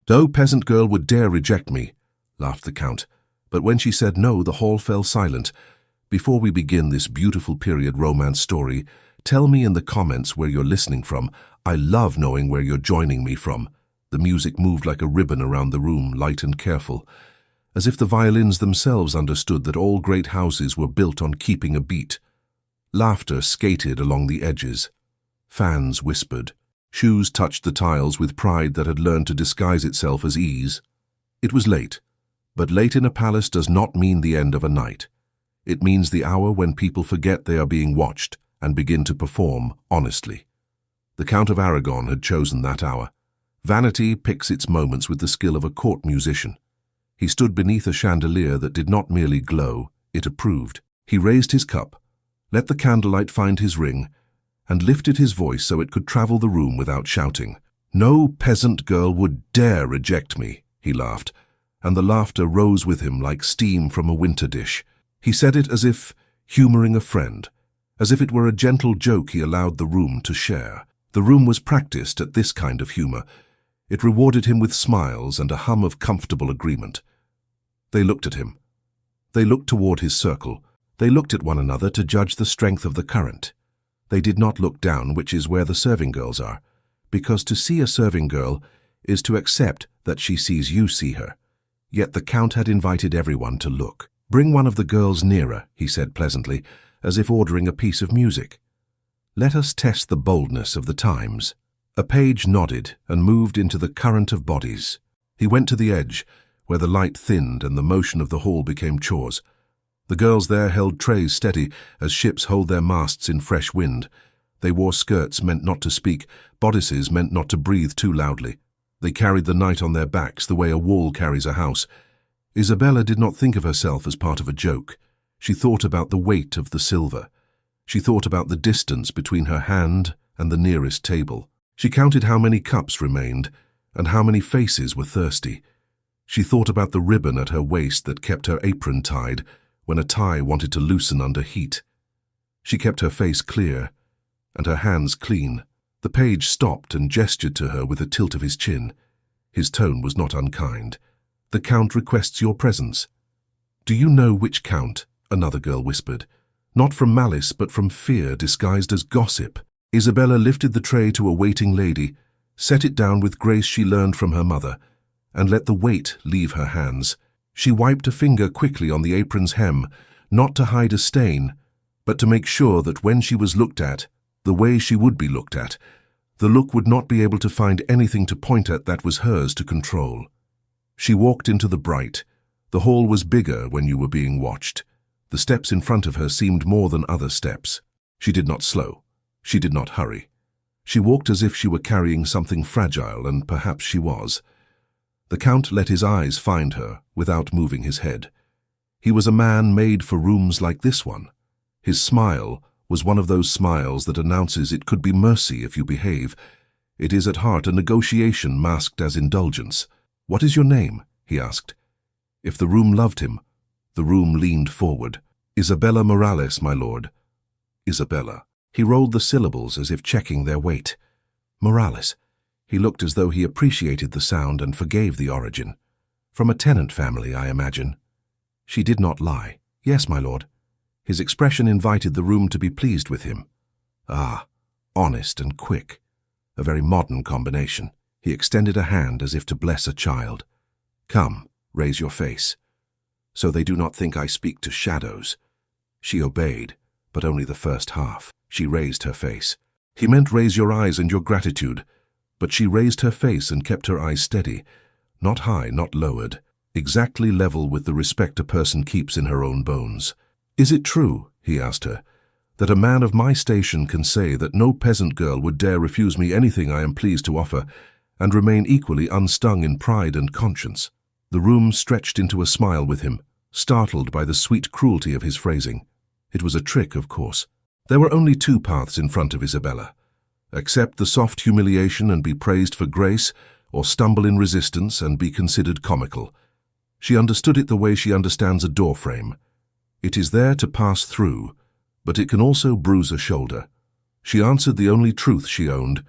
"No peasant girl would dare reject me," laughed the Count. But when she said no, the hall fell silent. "Before we begin this beautiful period romance story, tell me in the comments where you're listening from. I love knowing where you're joining me from." The music moved like a ribbon around the room, light and careful, as if the violins themselves understood that all great houses were built on keeping a beat. Laughter skated along the edges. Fans whispered. Shoes touched the tiles with pride that had learned to disguise itself as ease. It was late, but late in a palace does not mean the end of a night. It means the hour when people forget they are being watched and begin to perform honestly. The Count of Aragon had chosen that hour. Vanity picks its moments with the skill of a court musician. He stood beneath a chandelier that did not merely glow, it approved. He raised his cup, let the candlelight find his ring, and lifted his voice so it could travel the room without shouting. "No peasant girl would dare reject me," he laughed, and the laughter rose with him like steam from a winter dish. He said it as if humoring a friend, as if it were a gentle joke he allowed the room to share. The room was practiced at this kind of humor. It rewarded him with smiles and a hum of comfortable agreement. They looked at him. They looked toward his circle. They looked at one another to judge the strength of the current. They did not look down, which is where the serving girls are, because to see a serving girl is to accept that she sees you see her. Yet the Count had invited everyone to look. "Bring one of the girls nearer," he said pleasantly, as if ordering a piece of music. "Let us test the boldness of the times." A page nodded and moved into the current of bodies. He went to the edge, where the light thinned and the motion of the hall became chores. The girls there held trays steady as ships hold their masts in fresh wind. They wore skirts meant not to speak, bodices meant not to breathe too loudly. They carried the night on their backs the way a wall carries a house. Isabella did not think of herself as part of a joke. She thought about the weight of the silver. She thought about the distance between her hand and the nearest table. She counted how many cups remained and how many faces were thirsty. She thought about the ribbon at her waist that kept her apron tied when a tie wanted to loosen under heat. She kept her face clear and her hands clean. The page stopped and gestured to her with a tilt of his chin. His tone was not unkind. "The Count requests your presence." "Do you know which Count?" another girl whispered. Not from malice, but from fear disguised as gossip. Isabella lifted the tray to a waiting lady, set it down with grace she learned from her mother, and let the weight leave her hands. She wiped a finger quickly on the apron's hem, not to hide a stain, but to make sure that when she was looked at, the way she would be looked at, the look would not be able to find anything to point at that was hers to control. She walked into the bright. The hall was bigger when you were being watched. The steps in front of her seemed more than other steps. She did not slow. She did not hurry. She walked as if she were carrying something fragile, and perhaps she was. The Count let his eyes find her without moving his head. He was a man made for rooms like this one. His smile was one of those smiles that announces it could be mercy if you behave. It is at heart a negotiation masked as indulgence. "What is your name?" he asked. If the room loved him, the room leaned forward. "Isabella Morales, my lord." Isabella. He rolled the syllables as if checking their weight. Morales. He looked as though he appreciated the sound and forgave the origin. "From a tenant family, I imagine." She did not lie. "Yes, my lord." His expression invited the room to be pleased with him. Ah, honest and quick. A very modern combination. He extended a hand as if to bless a child. "Come, raise your face, so they do not think I speak to shadows." She obeyed, but only the first half. She raised her face. He meant raise your eyes and your gratitude, but she raised her face and kept her eyes steady, not high, not lowered, exactly level with the respect a person keeps in her own bones. "Is it true," he asked her, "that a man of my station can say that no peasant girl would dare refuse me anything I am pleased to offer, and remain equally unstung in pride and conscience?" The room stretched into a smile with him, startled by the sweet cruelty of his phrasing. It was a trick, of course. There were only two paths in front of Isabella. Accept the soft humiliation and be praised for grace, or stumble in resistance and be considered comical. She understood it the way she understands a doorframe. It is there to pass through, but it can also bruise a shoulder. She answered the only truth she owned.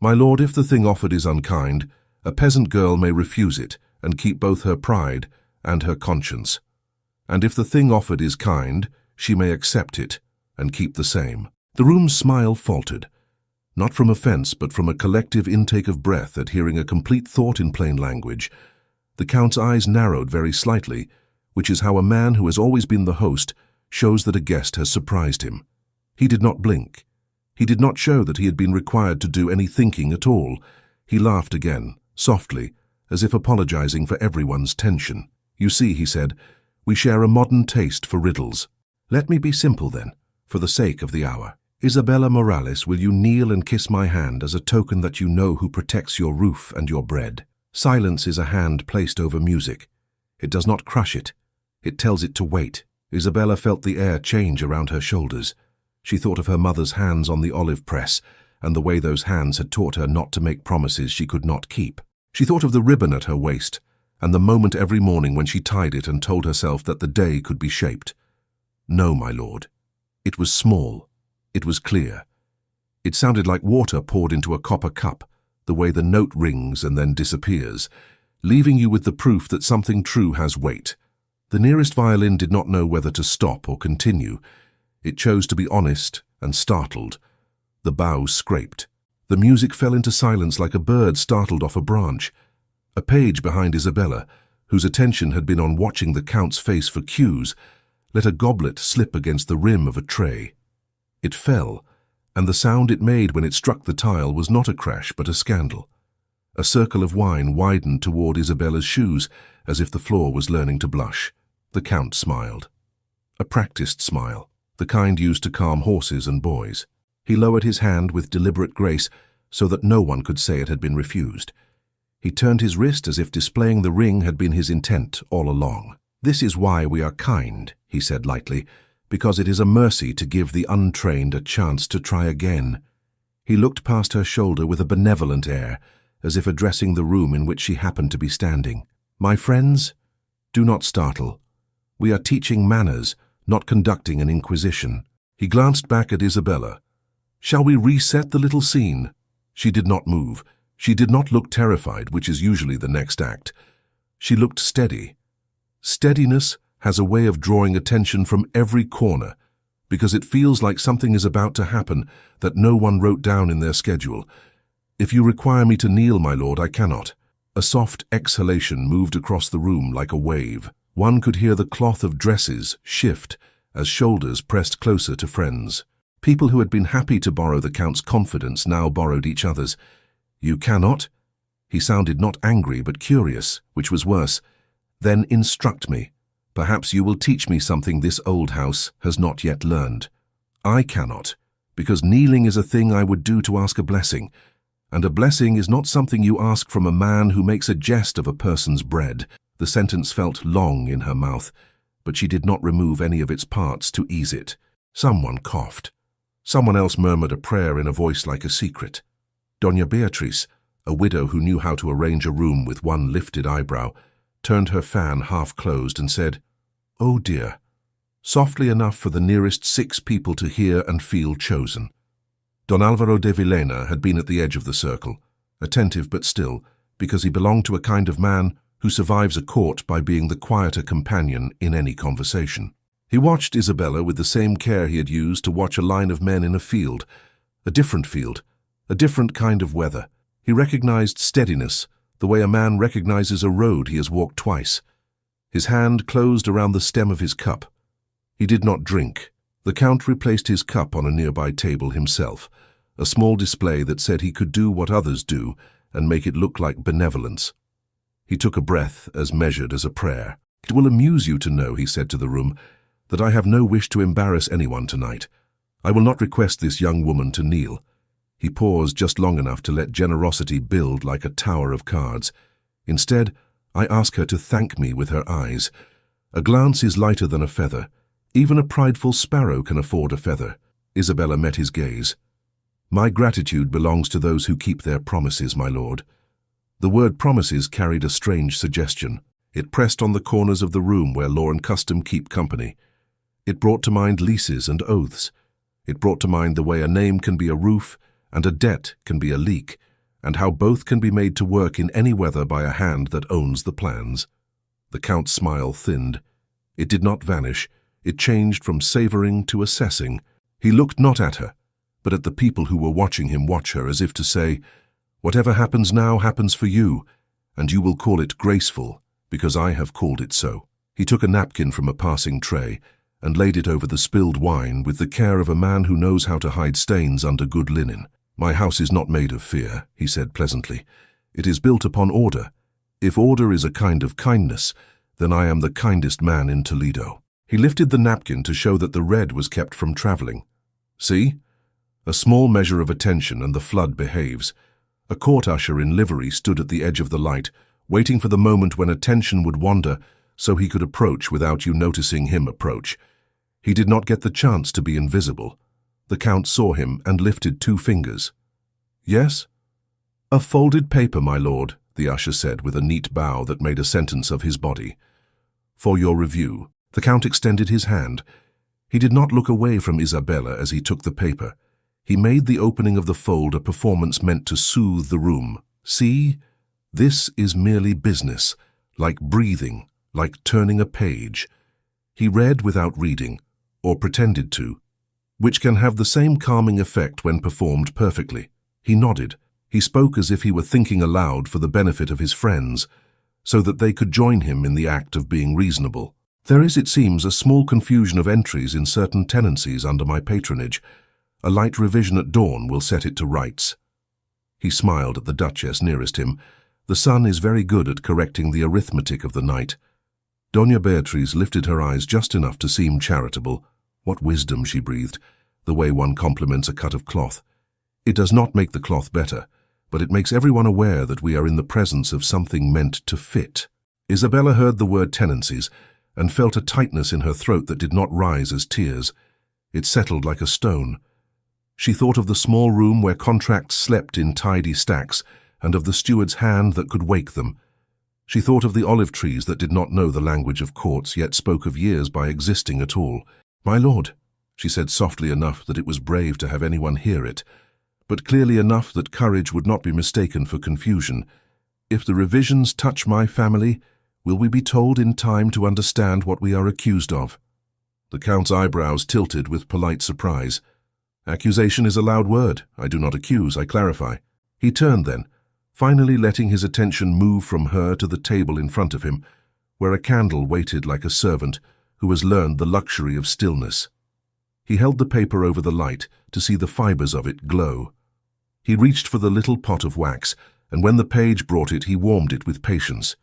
"My lord, if the thing offered is unkind, A peasant girl may refuse it and keep both her pride and her conscience. And if the thing offered is kind, she may accept it and keep the same. The room's smile faltered, not from offense but from a collective intake of breath at hearing a complete thought in plain language. The Count's eyes narrowed very slightly, which is how a man who has always been the host shows that a guest has surprised him. He did not blink. He did not show that he had been required to do any thinking at all. He laughed again, softly, as if apologizing for everyone's tension. "You see," he said, "we share a modern taste for riddles. Let me be simple then, for the sake of the hour. Isabella Morales, will you kneel and kiss my hand as a token that you know who protects your roof and your bread?" Silence is a hand placed over music. It does not crush it. It tells it to wait. Isabella felt the air change around her shoulders. She thought of her mother's hands on the olive press and the way those hands had taught her not to make promises she could not keep. She thought of the ribbon at her waist and the moment every morning when she tied it and told herself that the day could be shaped. No, my lord. It was small. It was clear. It sounded like water poured into a copper cup, the way the note rings and then disappears, leaving you with the proof that something true has weight. The nearest violin did not know whether to stop or continue. It chose to be honest and startled. The bow scraped. The music fell into silence like a bird startled off a branch. A page behind Isabella, whose attention had been on watching the Count's face for cues, let a goblet slip against the rim of a tray. It fell, and the sound it made when it struck the tile was not a crash but a scandal. A circle of wine widened toward Isabella's shoes, as if the floor was learning to blush. The Count smiled. A practiced smile, the kind used to calm horses and boys. He lowered his hand with deliberate grace so that no one could say it had been refused. He turned his wrist as if displaying the ring had been his intent all along. "This is why we are kind," he said lightly, "because it is a mercy to give the untrained a chance to try again." He looked past her shoulder with a benevolent air, as if addressing the room in which she happened to be standing. "My friends, do not startle. We are teaching manners, not conducting an inquisition." He glanced back at Isabella. "Shall we reset the little scene?" She did not move. She did not look terrified, which is usually the next act. She looked steady. Steadiness has a way of drawing attention from every corner, because it feels like something is about to happen that no one wrote down in their schedule. "If you require me to kneel, my lord, I cannot." A soft exhalation moved across the room like a wave. One could hear the cloth of dresses shift as shoulders pressed closer to friends. People who had been happy to borrow the Count's confidence now borrowed each other's. "You cannot?" He sounded not angry but curious, which was worse. "Then instruct me. Perhaps you will teach me something this old house has not yet learned." "I cannot, because kneeling is a thing I would do to ask a blessing, and a blessing is not something you ask from a man who makes a jest of a person's bread." The sentence felt long in her mouth, but she did not remove any of its parts to ease it. Someone coughed. Someone else murmured a prayer in a voice like a secret. Doña Beatriz, a widow who knew how to arrange a room with one lifted eyebrow, turned her fan half closed and said, "Oh dear," softly enough for the nearest 6 people to hear and feel chosen. Don Alvaro de Villena had been at the edge of the circle, attentive but still, because he belonged to a kind of man who survives a court by being the quieter companion in any conversation. He watched Isabella with the same care he had used to watch a line of men in a field, a different kind of weather. He recognized steadiness, the way a man recognizes a road he has walked twice. His hand closed around the stem of his cup. He did not drink. The Count replaced his cup on a nearby table himself, a small display that said he could do what others do and make it look like benevolence. He took a breath as measured as a prayer. "It will amuse you to know," he said to the room, "that I have no wish to embarrass anyone tonight. I will not request this young woman to kneel." He paused just long enough to let generosity build like a tower of cards. "Instead, I ask her to thank me with her eyes. A glance is lighter than a feather. Even a prideful sparrow can afford a feather." Isabella met his gaze. "My gratitude belongs to those who keep their promises, my lord." The word promises carried a strange suggestion. It pressed on the corners of the room where law and custom keep company. It brought to mind leases and oaths. It brought to mind the way a name can be a roof and a debt can be a leak, and how both can be made to work in any weather by a hand that owns the plans. The Count's smile thinned. It did not vanish. It changed from savoring to assessing. He looked not at her, but at the people who were watching him watch her, as if to say, "Whatever happens now happens for you, and you will call it graceful, because I have called it so." He took a napkin from a passing tray and laid it over the spilled wine with the care of a man who knows how to hide stains under good linen. "My house is not made of fear," he said pleasantly. "It is built upon order. If order is a kind of kindness, then I am the kindest man in Toledo." He lifted the napkin to show that the red was kept from traveling. "See? A small measure of attention and the flood behaves." A court usher in livery stood at the edge of the light, waiting for the moment when attention would wander so he could approach without you noticing him approach. He did not get the chance to be invisible. The Count saw him and lifted 2 fingers. "Yes?" "A folded paper, my lord," the usher said with a neat bow that made a sentence of his body. "For your review." The Count extended his hand. He did not look away from Isabella as he took the paper. He made the opening of the fold a performance meant to soothe the room. "See, this is merely business, like breathing, like turning a page." He read without reading, or pretended to, which can have the same calming effect when performed perfectly. He nodded. He spoke as if he were thinking aloud for the benefit of his friends, so that they could join him in the act of being reasonable. "There is, it seems, a small confusion of entries in certain tenancies under my patronage. A light revision at dawn will set it to rights." He smiled at the Duchess nearest him. "The sun is very good at correcting the arithmetic of the night." Doña Beatriz lifted her eyes just enough to seem charitable. "What wisdom," she breathed, "the way one compliments a cut of cloth. It does not make the cloth better, but it makes everyone aware that we are in the presence of something meant to fit." Isabella heard the word tenancies and felt a tightness in her throat that did not rise as tears. It settled like a stone. She thought of the small room where contracts slept in tidy stacks, and of the steward's hand that could wake them. She thought of the olive trees that did not know the language of courts, yet spoke of years by existing at all. "My lord," she said softly enough that it was brave to have anyone hear it, but clearly enough that courage would not be mistaken for confusion. "If the revisions touch my family, will we be told in time to understand what we are accused of?" The Count's eyebrows tilted with polite surprise. "Accusation is a loud word. I do not accuse, I clarify." He turned then, finally letting his attention move from her to the table in front of him, where a candle waited like a servant who has learned the luxury of stillness. He held the paper over the light to see the fibers of it glow. He reached for the little pot of wax, and when the page brought it, he warmed it with patience.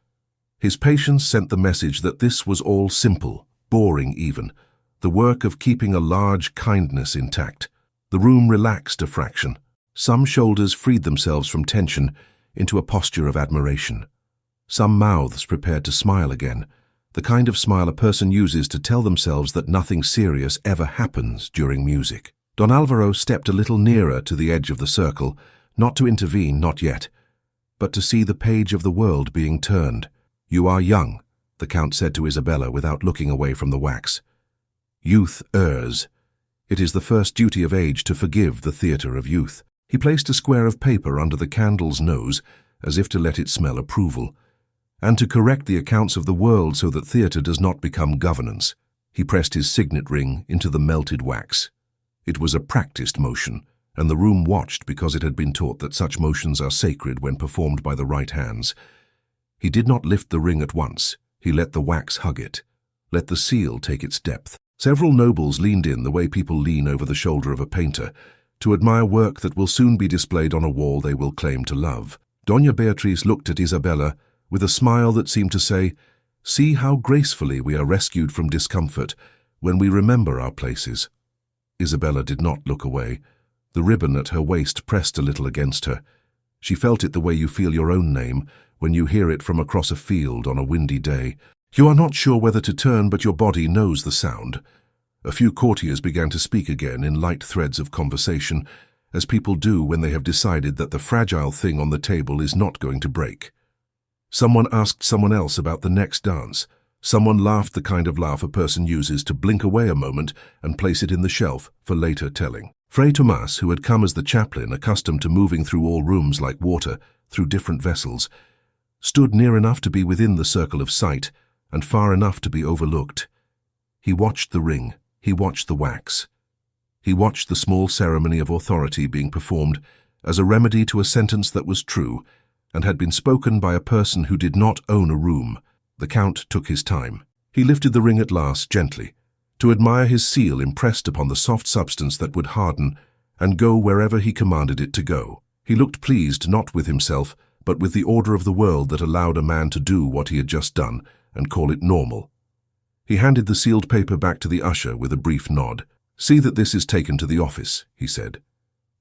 His patience sent the message that this was all simple, boring even, the work of keeping a large kindness intact. The room relaxed a fraction. Some shoulders freed themselves from tension into a posture of admiration. Some mouths prepared to smile again, the kind of smile a person uses to tell themselves that nothing serious ever happens during music. Don Alvaro stepped a little nearer to the edge of the circle, not to intervene, not yet, but to see the page of the world being turned. "You are young," the Count said to Isabella without looking away from the wax. "Youth errs. It is the first duty of age to forgive the theatre of youth." He placed a square of paper under the candle's nose, as if to let it smell approval, and to correct the accounts of the world so that theatre does not become governance. He pressed his signet ring into the melted wax. It was a practiced motion, and the room watched because it had been taught that such motions are sacred when performed by the right hands. He did not lift the ring at once. He let the wax hug it, let the seal take its depth. Several nobles leaned in the way people lean over the shoulder of a painter, to admire work that will soon be displayed on a wall they will claim to love. Doña Beatriz looked at Isabella with a smile that seemed to say, "See how gracefully we are rescued from discomfort when we remember our places." Isabella did not look away. The ribbon at her waist pressed a little against her. She felt it the way you feel your own name when you hear it from across a field on a windy day. You are not sure whether to turn, but your body knows the sound. A few courtiers began to speak again in light threads of conversation, as people do when they have decided that the fragile thing on the table is not going to break. Someone asked someone else about the next dance. Someone laughed the kind of laugh a person uses to blink away a moment and place it in the shelf for later telling. Fray Tomas, who had come as the chaplain, accustomed to moving through all rooms like water, through different vessels, stood near enough to be within the circle of sight and far enough to be overlooked. He watched the ring, he watched the wax. He watched the small ceremony of authority being performed as a remedy to a sentence that was true and had been spoken by a person who did not own a room. The Count took his time. He lifted the ring at last, gently, to admire his seal impressed upon the soft substance that would harden and go wherever he commanded it to go. He looked pleased not with himself, but with the order of the world that allowed a man to do what he had just done and call it normal. He handed the sealed paper back to the usher with a brief nod. "See that this is taken to the office," he said.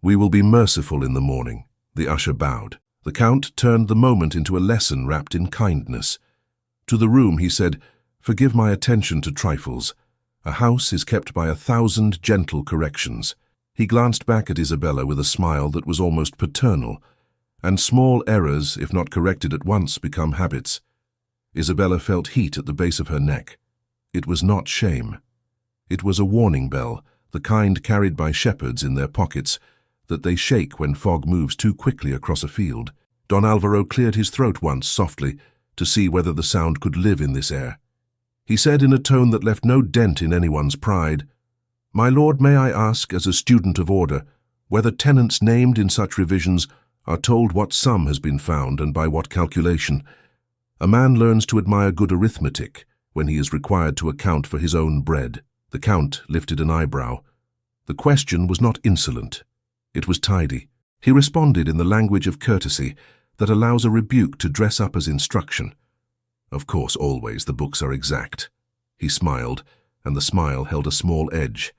"We will be merciful in the morning." The usher bowed. The Count turned the moment into a lesson wrapped in kindness. To the room he said, "Forgive my attention to trifles. A house is kept by 1,000 gentle corrections." He glanced back at Isabella with a smile that was almost paternal. And small errors, if not corrected at once, become habits. Isabella felt heat at the base of her neck. It was not shame. It was a warning bell, the kind carried by shepherds in their pockets, that they shake when fog moves too quickly across a field. Don Alvaro cleared his throat once, softly, to see whether the sound could live in this air. He said in a tone that left no dent in anyone's pride, "My lord, may I ask, as a student of order, whether tenants named in such revisions are told what sum has been found and by what calculation? A man learns to admire good arithmetic when he is required to account for his own bread." The Count lifted an eyebrow. The question was not insolent. It was tidy. He responded in the language of courtesy that allows a rebuke to dress up as instruction. Of course, always the books are exact. He smiled, and the smile held a small edge.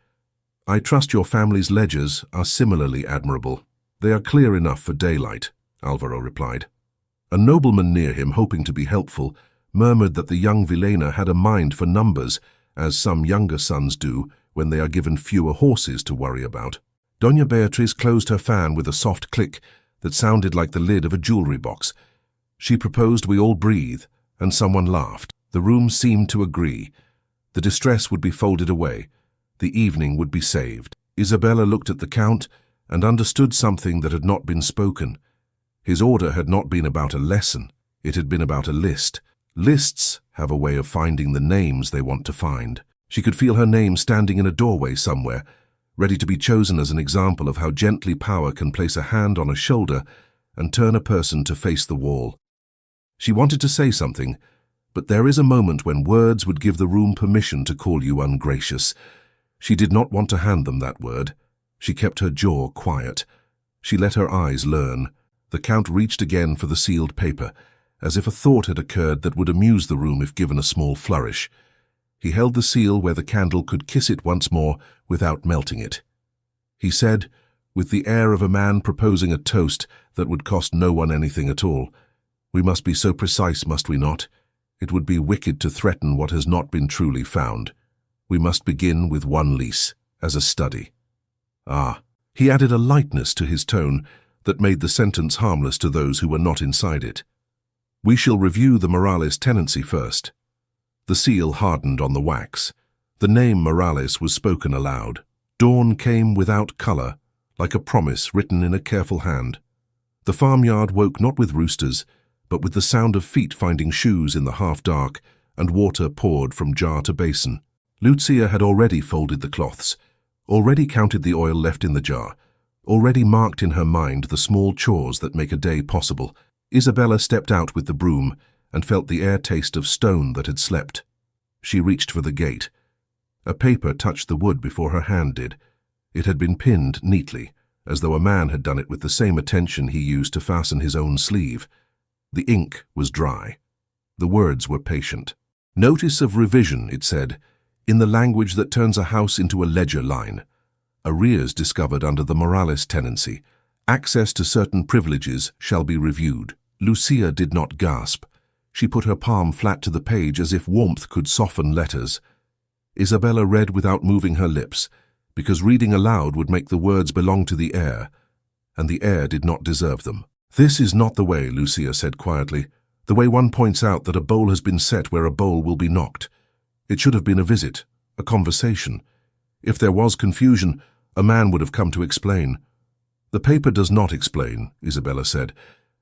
"I trust your family's ledgers are similarly admirable." "They are clear enough for daylight," Alvaro replied. A nobleman near him, hoping to be helpful, murmured that the young Vilena had a mind for numbers, as some younger sons do when they are given fewer horses to worry about. Doña Beatriz closed her fan with a soft click that sounded like the lid of a jewelry box. She proposed we all breathe, and someone laughed. The room seemed to agree. The distress would be folded away. The evening would be saved. Isabella looked at the Count and understood something that had not been spoken. His order had not been about a lesson. It had been about a list. Lists have a way of finding the names they want to find. She could feel her name standing in a doorway somewhere, ready to be chosen as an example of how gently power can place a hand on a shoulder and turn a person to face the wall. She wanted to say something, but there is a moment when words would give the room permission to call you ungracious. She did not want to hand them that word. She kept her jaw quiet. She let her eyes learn. The Count reached again for the sealed paper, as if a thought had occurred that would amuse the room if given a small flourish. He held the seal where the candle could kiss it once more without melting it. He said, with the air of a man proposing a toast that would cost no one anything at all, "We must be so precise, must we not? It would be wicked to threaten what has not been truly found. We must begin with one lease, as a study." Ah, he added a lightness to his tone that made the sentence harmless to those who were not inside it. "We shall review the Morales tenancy first." The seal hardened on the wax. The name Morales was spoken aloud. Dawn came without color, like a promise written in a careful hand. The farmyard woke not with roosters, but with the sound of feet finding shoes in the half-dark, and water poured from jar to basin. Lucia had already folded the cloths, already counted the oil left in the jar, already marked in her mind the small chores that make a day possible. Isabella stepped out with the broom and felt the air taste of stone that had slept. She reached for the gate. A paper touched the wood before her hand did. It had been pinned neatly, as though a man had done it with the same attention he used to fasten his own sleeve. The ink was dry. The words were patient. "Notice of revision," it said, in the language that turns a house into a ledger line. "Arrears discovered under the Morales tenancy. Access to certain privileges shall be reviewed." Lucia did not gasp. She put her palm flat to the page as if warmth could soften letters. Isabella read without moving her lips, because reading aloud would make the words belong to the air, and the air did not deserve them. "This is not the way," Lucia said quietly, "the way one points out that a bowl has been set where a bowl will be knocked. It should have been a visit, a conversation. If there was confusion, A man would have come to explain. The paper does not explain, Isabella said,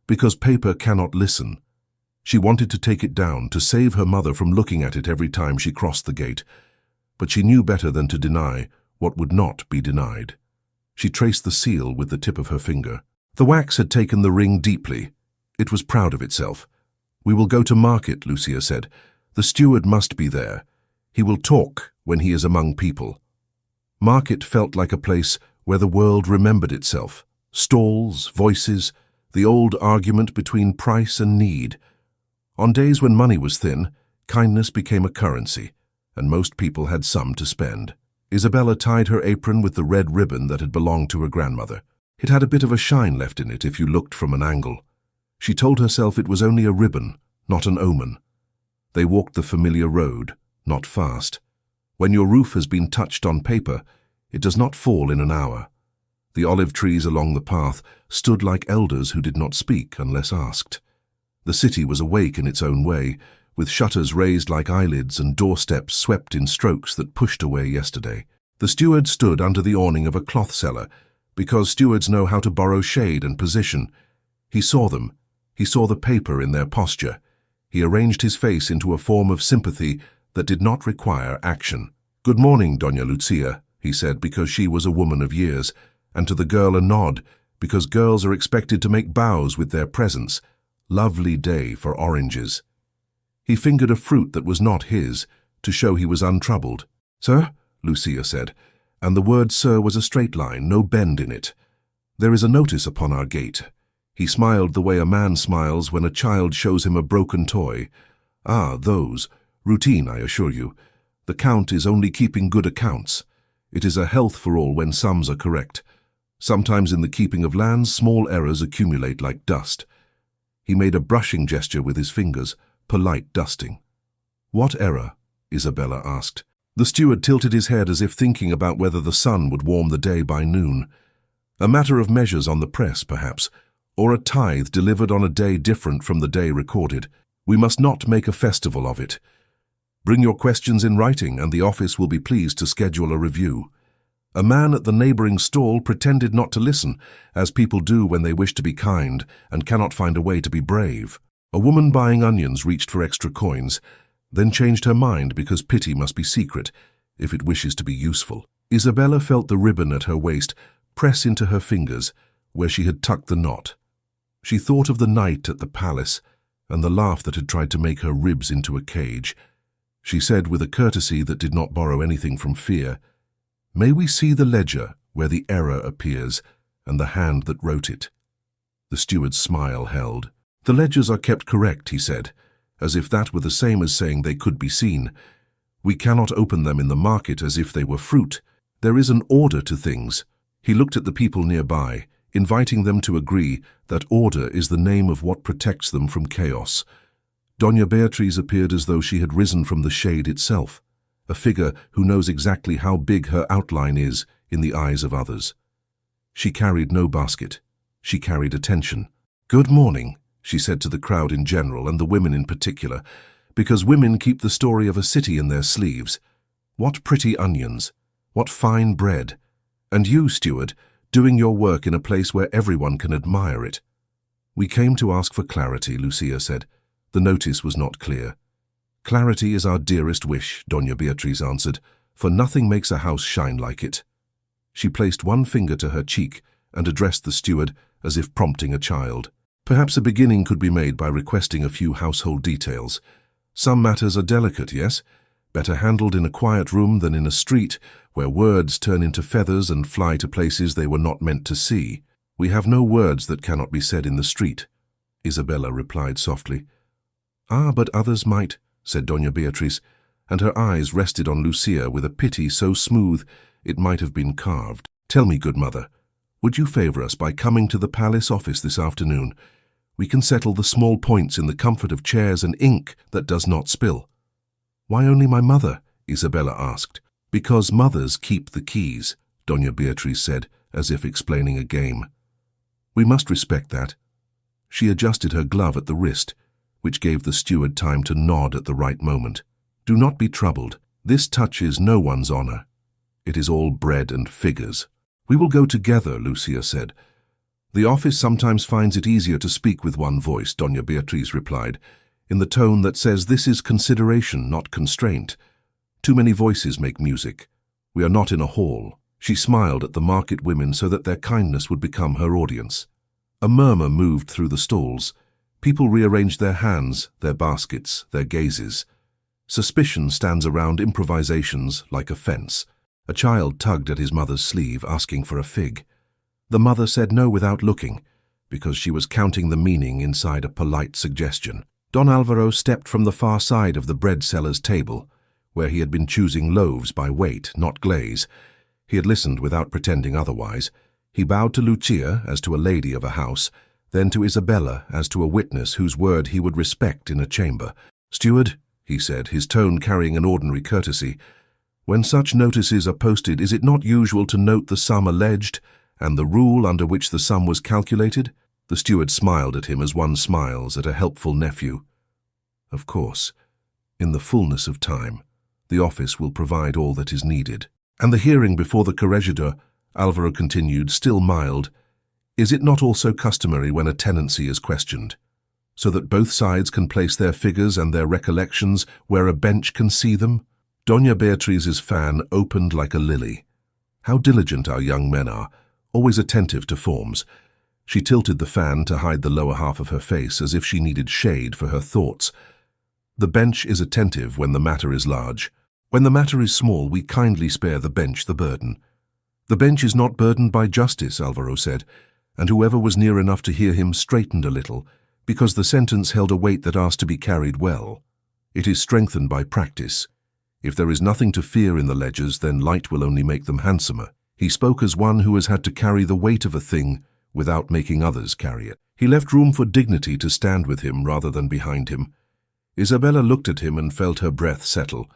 because paper cannot listen. She wanted to take it down to save her mother from looking at it every time she crossed the gate, but she knew better than to deny what would not be denied. She traced the seal with the tip of her finger. The wax had taken the ring deeply. It was proud of itself. "We will go to market," Lucia said. "The steward must be there. He will talk when he is among people." Market felt like a place where the world remembered itself. Stalls, voices, the old argument between price and need. On days when money was thin, kindness became a currency, and most people had some to spend. Isabella tied her apron with the red ribbon that had belonged to her grandmother. It had a bit of a shine left in it if you looked from an angle. She told herself it was only a ribbon, not an omen. They walked the familiar road, not fast. When your roof has been touched on paper, it does not fall in an hour. The olive trees along the path stood like elders who did not speak unless asked. The city was awake in its own way, with shutters raised like eyelids and doorsteps swept in strokes that pushed away yesterday. The steward stood under the awning of a cloth seller, because stewards know how to borrow shade and position. He saw them. He saw the paper in their posture. He arranged his face into a form of sympathy that did not require action. "Good morning, Doña Lucia," he said, because she was a woman of years, and to the girl a nod, because girls are expected to make bows with their presence. Lovely day for oranges. He fingered a fruit that was not his, to show he was untroubled. "Sir?" Lucia said, and the word sir was a straight line, no bend in it. "There is a notice upon our gate." He smiled the way a man smiles when a child shows him a broken toy. "Ah, those. Routine, I assure you. The Count is only keeping good accounts. It is a health for all when sums are correct. Sometimes in the keeping of lands, small errors accumulate like dust." He made a brushing gesture with his fingers, polite dusting. "What error?" Isabella asked. The steward tilted his head as if thinking about whether the sun would warm the day by noon. A matter of measures on the press, perhaps, or a tithe delivered on a day different from the day recorded. "We must not make a festival of it. Bring your questions in writing, and the office will be pleased to schedule a review." A man at the neighboring stall pretended not to listen, as people do when they wish to be kind and cannot find a way to be brave. A woman buying onions reached for extra coins, then changed her mind because pity must be secret if it wishes to be useful. Isabella felt the ribbon at her waist press into her fingers where she had tucked the knot. She thought of the night at the palace and the laugh that had tried to make her ribs into a cage. She said with a courtesy that did not borrow anything from fear, "May we see the ledger where the error appears and the hand that wrote it?" The steward's smile held. "The ledgers are kept correct," he said, as if that were the same as saying they could be seen. "We cannot open them in the market as if they were fruit. There is an order to things." He looked at the people nearby, inviting them to agree that order is the name of what protects them from chaos. Doña Beatriz appeared as though she had risen from the shade itself, a figure who knows exactly how big her outline is in the eyes of others. She carried no basket. She carried attention. "Good morning," she said to the crowd in general and the women in particular, because women keep the story of a city in their sleeves. "What pretty onions! What fine bread! And you, steward, doing your work in a place where everyone can admire it." "We came to ask for clarity," Lucia said. The notice was not clear. "Clarity is our dearest wish," Doña Beatriz answered, "for nothing makes a house shine like it." She placed one finger to her cheek and addressed the steward as if prompting a child. "Perhaps a beginning could be made by requesting a few household details. Some matters are delicate, yes? Better handled in a quiet room than in a street where words turn into feathers and fly to places they were not meant to see." "We have no words that cannot be said in the street," Isabella replied softly. "Ah, but others might," said Doña Beatriz, and her eyes rested on Lucia with a pity so smooth it might have been carved. "Tell me, good mother, would you favor us by coming to the palace office this afternoon? We can settle the small points in the comfort of chairs and ink that does not spill." "Why only my mother?" Isabella asked. "Because mothers keep the keys," Doña Beatriz said, as if explaining a game. "We must respect that." She adjusted her glove at the wrist, which gave the steward time to nod at the right moment. "Do not be troubled. This touches no one's honor. It is all bread and figures." "We will go together," Lucia said. "The office sometimes finds it easier to speak with one voice," Doña Beatriz replied, in the tone that says this is consideration, not constraint. "Too many voices make music. We are not in a hall." She smiled at the market women so that their kindness would become her audience. A murmur moved through the stalls. People rearranged their hands, their baskets, their gazes. Suspicion stands around improvisations like a fence. A child tugged at his mother's sleeve, asking for a fig. The mother said no without looking, because she was counting the meaning inside a polite suggestion. Don Alvaro stepped from the far side of the bread seller's table, where he had been choosing loaves by weight, not glaze. He had listened without pretending otherwise. He bowed to Lucia as to a lady of a house, then to Isabella as to a witness whose word he would respect in a chamber. "Steward," he said, his tone carrying an ordinary courtesy, "when such notices are posted, is it not usual to note the sum alleged and the rule under which the sum was calculated?" The steward smiled at him as one smiles at a helpful nephew. "Of course, in the fullness of time, the office will provide all that is needed." "And the hearing before the corregidor," Alvaro continued, still mild, "is it not also customary when a tenancy is questioned, so that both sides can place their figures and their recollections where a bench can see them?" Doña Beatriz's fan opened like a lily. How diligent our young men are, always attentive to forms. She tilted the fan to hide the lower half of her face as if she needed shade for her thoughts. "The bench is attentive when the matter is large. When the matter is small, we kindly spare the bench the burden." "The bench is not burdened by justice," Alvaro said, and whoever was near enough to hear him straightened a little, because the sentence held a weight that asked to be carried well. "It is strengthened by practice. If there is nothing to fear in the ledgers, then light will only make them handsomer." He spoke as one who has had to carry the weight of a thing without making others carry it. He left room for dignity to stand with him rather than behind him. Isabella looked at him and felt her breath settle.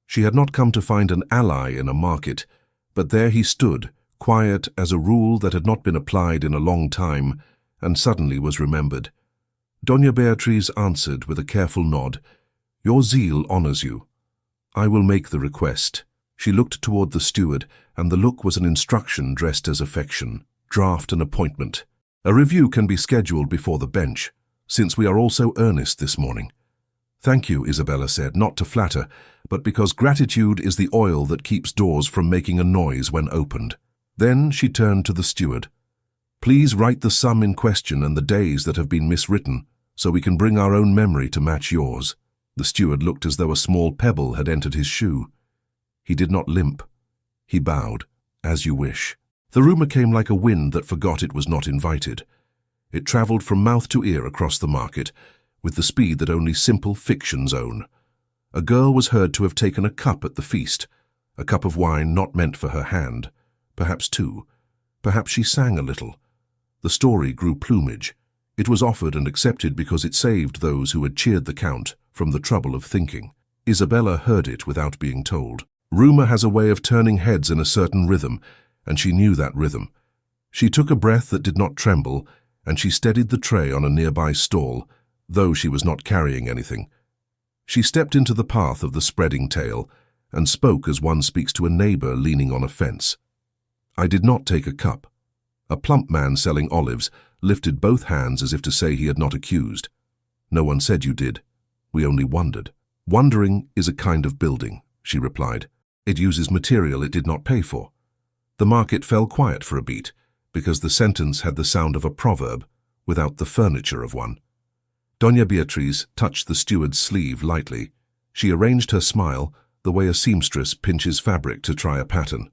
She had not come to find an ally in a market, but there he stood, quiet as a rule that had not been applied in a long time, and suddenly was remembered. Doña Beatriz answered with a careful nod. "Your zeal honors you. I will make the request." She looked toward the steward, and the look was an instruction dressed as affection. "Draft an appointment. A review can be scheduled before the bench, since we are all so earnest this morning." "Thank you," Isabella said, not to flatter, but because gratitude is the oil that keeps doors from making a noise when opened. Then she turned to the steward. "Please write the sum in question and the days that have been miswritten, so we can bring our own memory to match yours." The steward looked as though a small pebble had entered his shoe. He did not limp. He bowed. "As you wish." The rumor came like a wind that forgot it was not invited. It traveled from mouth to ear across the market, with the speed that only simple fictions own. A girl was heard to have taken a cup at the feast, a cup of wine not meant for her hand, perhaps two. Perhaps she sang a little. The story grew plumage. It was offered and accepted because it saved those who had cheered the count from the trouble of thinking. Isabella heard it without being told. Rumor has a way of turning heads in a certain rhythm, and she knew that rhythm. She took a breath that did not tremble, and she steadied the tray on a nearby stall, though she was not carrying anything. She stepped into the path of the spreading tale and spoke as one speaks to a neighbor leaning on a fence. "I did not take a cup." A plump man selling olives lifted both hands as if to say he had not accused. "No one said you did. We only wondered." "Wondering is a kind of building," she replied. "It uses material it did not pay for." The market fell quiet for a beat, because the sentence had the sound of a proverb, without the furniture of one. Doña Beatriz touched the steward's sleeve lightly. She arranged her smile the way a seamstress pinches fabric to try a pattern.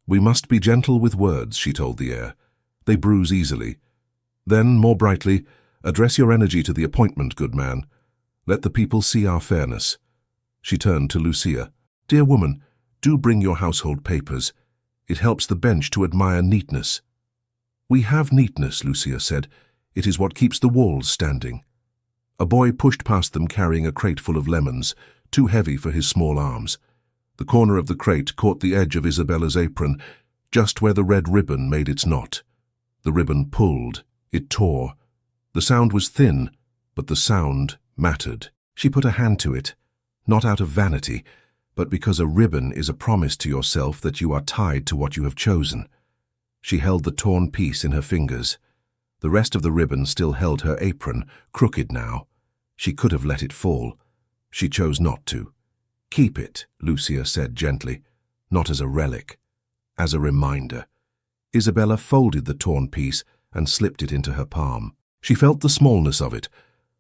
"We must be gentle with words," she told the heir. "They bruise easily." Then, more brightly, "Address your energy to the appointment, good man. Let the people see our fairness." She turned to Lucia. "Dear woman, do bring your household papers. It helps the bench to admire neatness." "We have neatness," Lucia said. "It is what keeps the walls standing." A boy pushed past them carrying a crate full of lemons, too heavy for his small arms. The corner of the crate caught the edge of Isabella's apron, just where the red ribbon made its knot. The ribbon pulled. It tore. The sound was thin, but the sound mattered. She put a hand to it, not out of vanity, but because a ribbon is a promise to yourself that you are tied to what you have chosen. She held the torn piece in her fingers. The rest of the ribbon still held her apron, crooked now. She could have let it fall. She chose not to. "Keep it," Lucia said gently, "not as a relic, as a reminder." Isabella folded the torn piece and slipped it into her palm. She felt the smallness of it,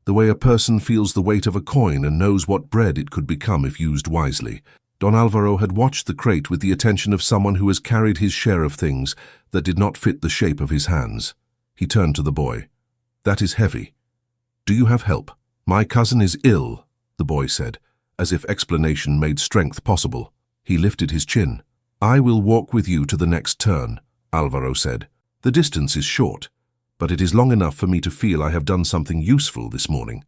the way a person feels the weight of a coin and knows what bread it could become if used wisely. Don Alvaro had watched the crate with the attention of someone who has carried his share of things that did not fit the shape of his hands. He turned to the boy. "That is heavy. Do you have help?" "My cousin is ill," the boy said, as if explanation made strength possible. He lifted his chin. "I will walk with you to the next turn," Alvaro said. "The distance is short, but it is long enough for me to feel I have done something useful this morning."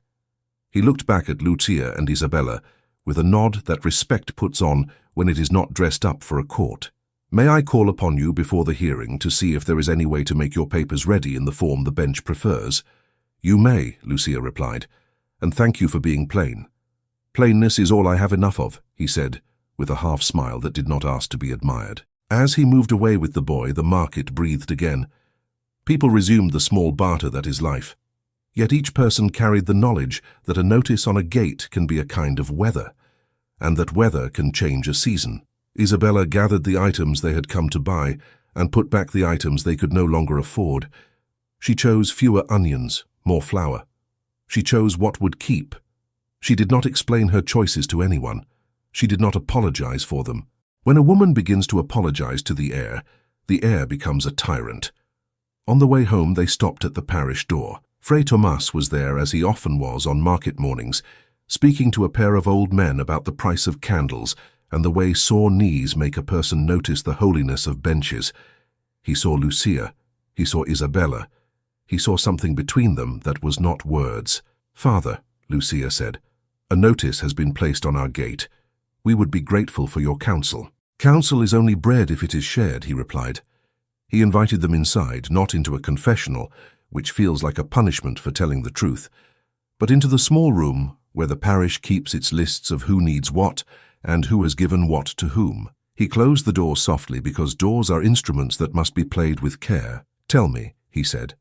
He looked back at Lucia and Isabella with a nod that respect puts on when it is not dressed up for a court. "May I call upon you before the hearing to see if there is any way to make your papers ready in the form the bench prefers?" "You may," Lucia replied, "and thank you for being plain." "Plainness is all I have enough of," he said, with a half-smile that did not ask to be admired. As he moved away with the boy, the market breathed again. People resumed the small barter that is life. Yet each person carried the knowledge that a notice on a gate can be a kind of weather, and that weather can change a season. Isabella gathered the items they had come to buy and put back the items they could no longer afford. She chose fewer onions, more flour. She chose what would keep. She did not explain her choices to anyone. She did not apologize for them. When a woman begins to apologize to the heir becomes a tyrant. On the way home, they stopped at the parish door. Fray Tomas was there, as he often was on market mornings, speaking to a pair of old men about the price of candles and the way sore knees make a person notice the holiness of benches. He saw Lucia. He saw Isabella. He saw something between them that was not words. "Father," Lucia said, "a notice has been placed on our gate. We would be grateful for your counsel." "Counsel is only bread if it is shared," he replied. He invited them inside, not into a confessional, which feels like a punishment for telling the truth, but into the small room where the parish keeps its lists of who needs what and who has given what to whom. He closed the door softly because doors are instruments that must be played with care. "Tell me," he said.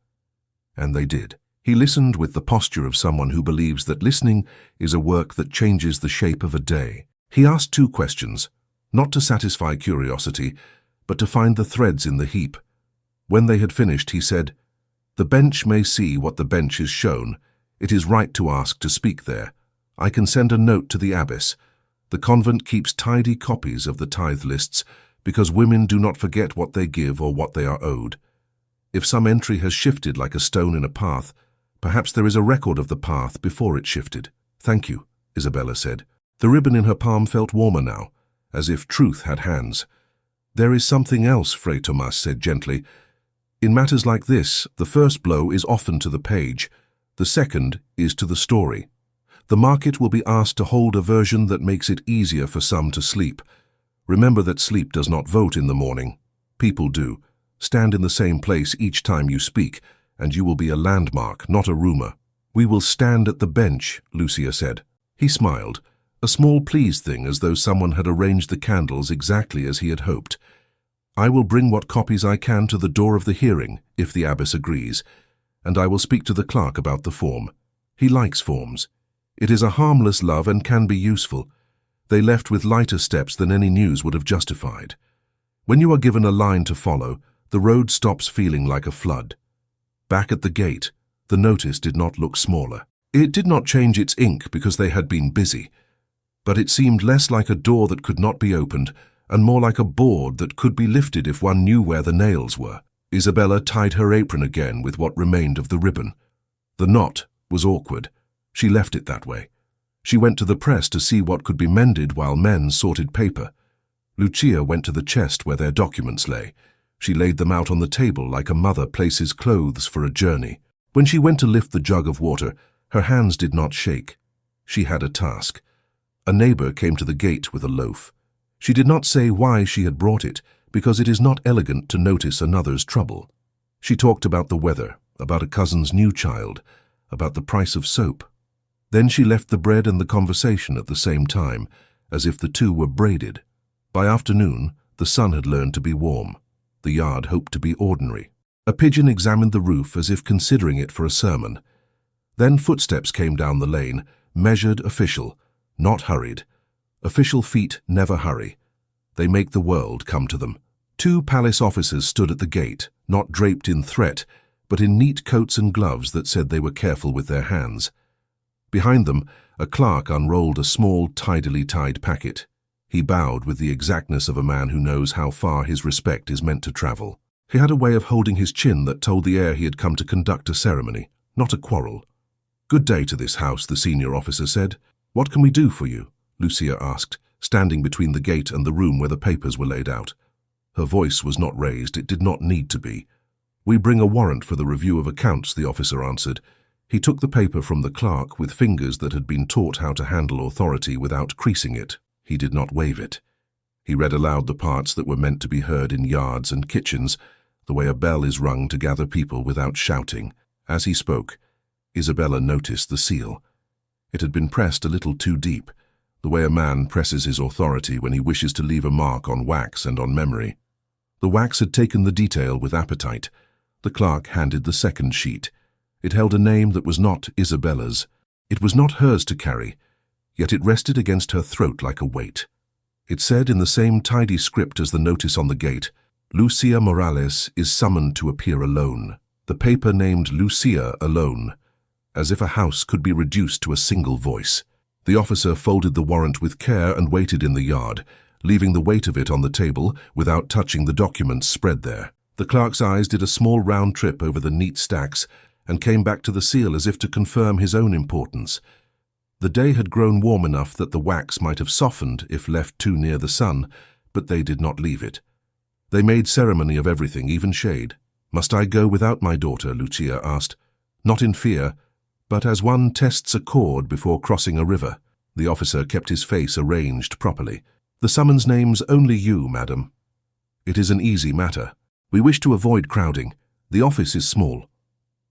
And they did. He listened with the posture of someone who believes that listening is a work that changes the shape of a day. He asked 2 questions, not to satisfy curiosity, but to find the threads in the heap. When they had finished, he said, "The bench may see what the bench is shown. It is right to ask to speak there. I can send a note to the abbess. The convent keeps tidy copies of the tithe lists because women do not forget what they give or what they are owed. If some entry has shifted like a stone in a path, perhaps there is a record of the path before it shifted." "Thank you," Isabella said. The ribbon in her palm felt warmer now, as if truth had hands. "There is something else," Fray Tomas said gently. "In matters like this, the first blow is often to the page. The second is to the story. The market will be asked to hold a version that makes it easier for some to sleep. Remember that sleep does not vote in the morning. People do. Stand in the same place each time you speak, and you will be a landmark, not a rumor." "We will stand at the bench," Lucia said. He smiled, a small pleased thing, as though someone had arranged the candles exactly as he had hoped. "I will bring what copies I can to the door of the hearing, if the abbess agrees, and I will speak to the clerk about the form. He likes forms. It is a harmless love and can be useful. They left with lighter steps than any news would have justified. When you are given a line to follow, the road stops feeling like a flood." Back at the gate, the notice did not look smaller. It did not change its ink because they had been busy, but it seemed less like a door that could not be opened and more like a board that could be lifted if one knew where the nails were. Isabella tied her apron again with what remained of the ribbon. The knot was awkward. She left it that way. She went to the press to see what could be mended while men sorted paper. Lucia went to the chest where their documents lay. She laid them out on the table like a mother places clothes for a journey. When she went to lift the jug of water, her hands did not shake. She had a task. A neighbor came to the gate with a loaf. She did not say why she had brought it, because it is not elegant to notice another's trouble. She talked about the weather, about a cousin's new child, about the price of soap. Then she left the bread and the conversation at the same time, as if the two were braided. By afternoon, the sun had learned to be warm. The yard hoped to be ordinary. A pigeon examined the roof as if considering it for a sermon. Then footsteps came down the lane, measured, official, not hurried. Official feet never hurry. They make the world come to them. 2 palace officers stood at the gate, not draped in threat, but in neat coats and gloves that said they were careful with their hands. Behind them, a clerk unrolled a small, tidily tied packet. He bowed with the exactness of a man who knows how far his respect is meant to travel. He had a way of holding his chin that told the air he had come to conduct a ceremony, not a quarrel. "Good day to this house," the senior officer said. "What can we do for you?" Lucia asked, standing between the gate and the room where the papers were laid out. Her voice was not raised. It did not need to be. "We bring a warrant for the review of accounts," the officer answered. He took the paper from the clerk with fingers that had been taught how to handle authority without creasing it. He did not wave it. He read aloud the parts that were meant to be heard in yards and kitchens, the way a bell is rung to gather people without shouting. As he spoke, Isabella noticed the seal. It had been pressed a little too deep, the way a man presses his authority when he wishes to leave a mark on wax and on memory. The wax had taken the detail with appetite. The clerk handed the second sheet. It held a name that was not Isabella's. It was not hers to carry, yet it rested against her throat like a weight. It said in the same tidy script as the notice on the gate, "Lucia Morales is summoned to appear alone." The paper named Lucia alone, as if a house could be reduced to a single voice. The officer folded the warrant with care and waited in the yard, leaving the weight of it on the table without touching the documents spread there. The clerk's eyes did a small round trip over the neat stacks and came back to the seal as if to confirm his own importance. The day had grown warm enough that the wax might have softened if left too near the sun, but they did not leave it. They made ceremony of everything, even shade. "Must I go without my daughter?" Lucia asked. Not in fear, but as one tests a cord before crossing a river. The officer kept his face arranged properly. "The summons names only you, madam. It is an easy matter. We wish to avoid crowding. The office is small."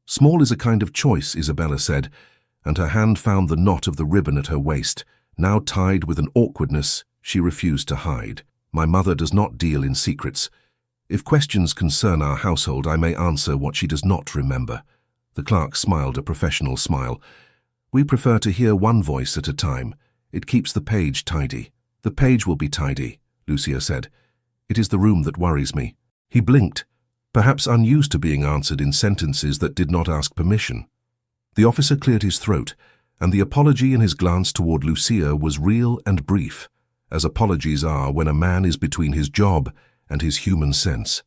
"Small is a kind of choice," Isabella said, and her hand found the knot of the ribbon at her waist, now tied with an awkwardness she refused to hide. "My mother does not deal in secrets. If questions concern our household, I may answer what she does not remember." The clerk smiled a professional smile. "We prefer to hear one voice at a time. It keeps the page tidy." "The page will be tidy," Lucia said. "It is the room that worries me." He blinked, perhaps unused to being answered in sentences that did not ask permission. The officer cleared his throat, and the apology in his glance toward Lucia was real and brief, as apologies are when a man is between his job and his human sense.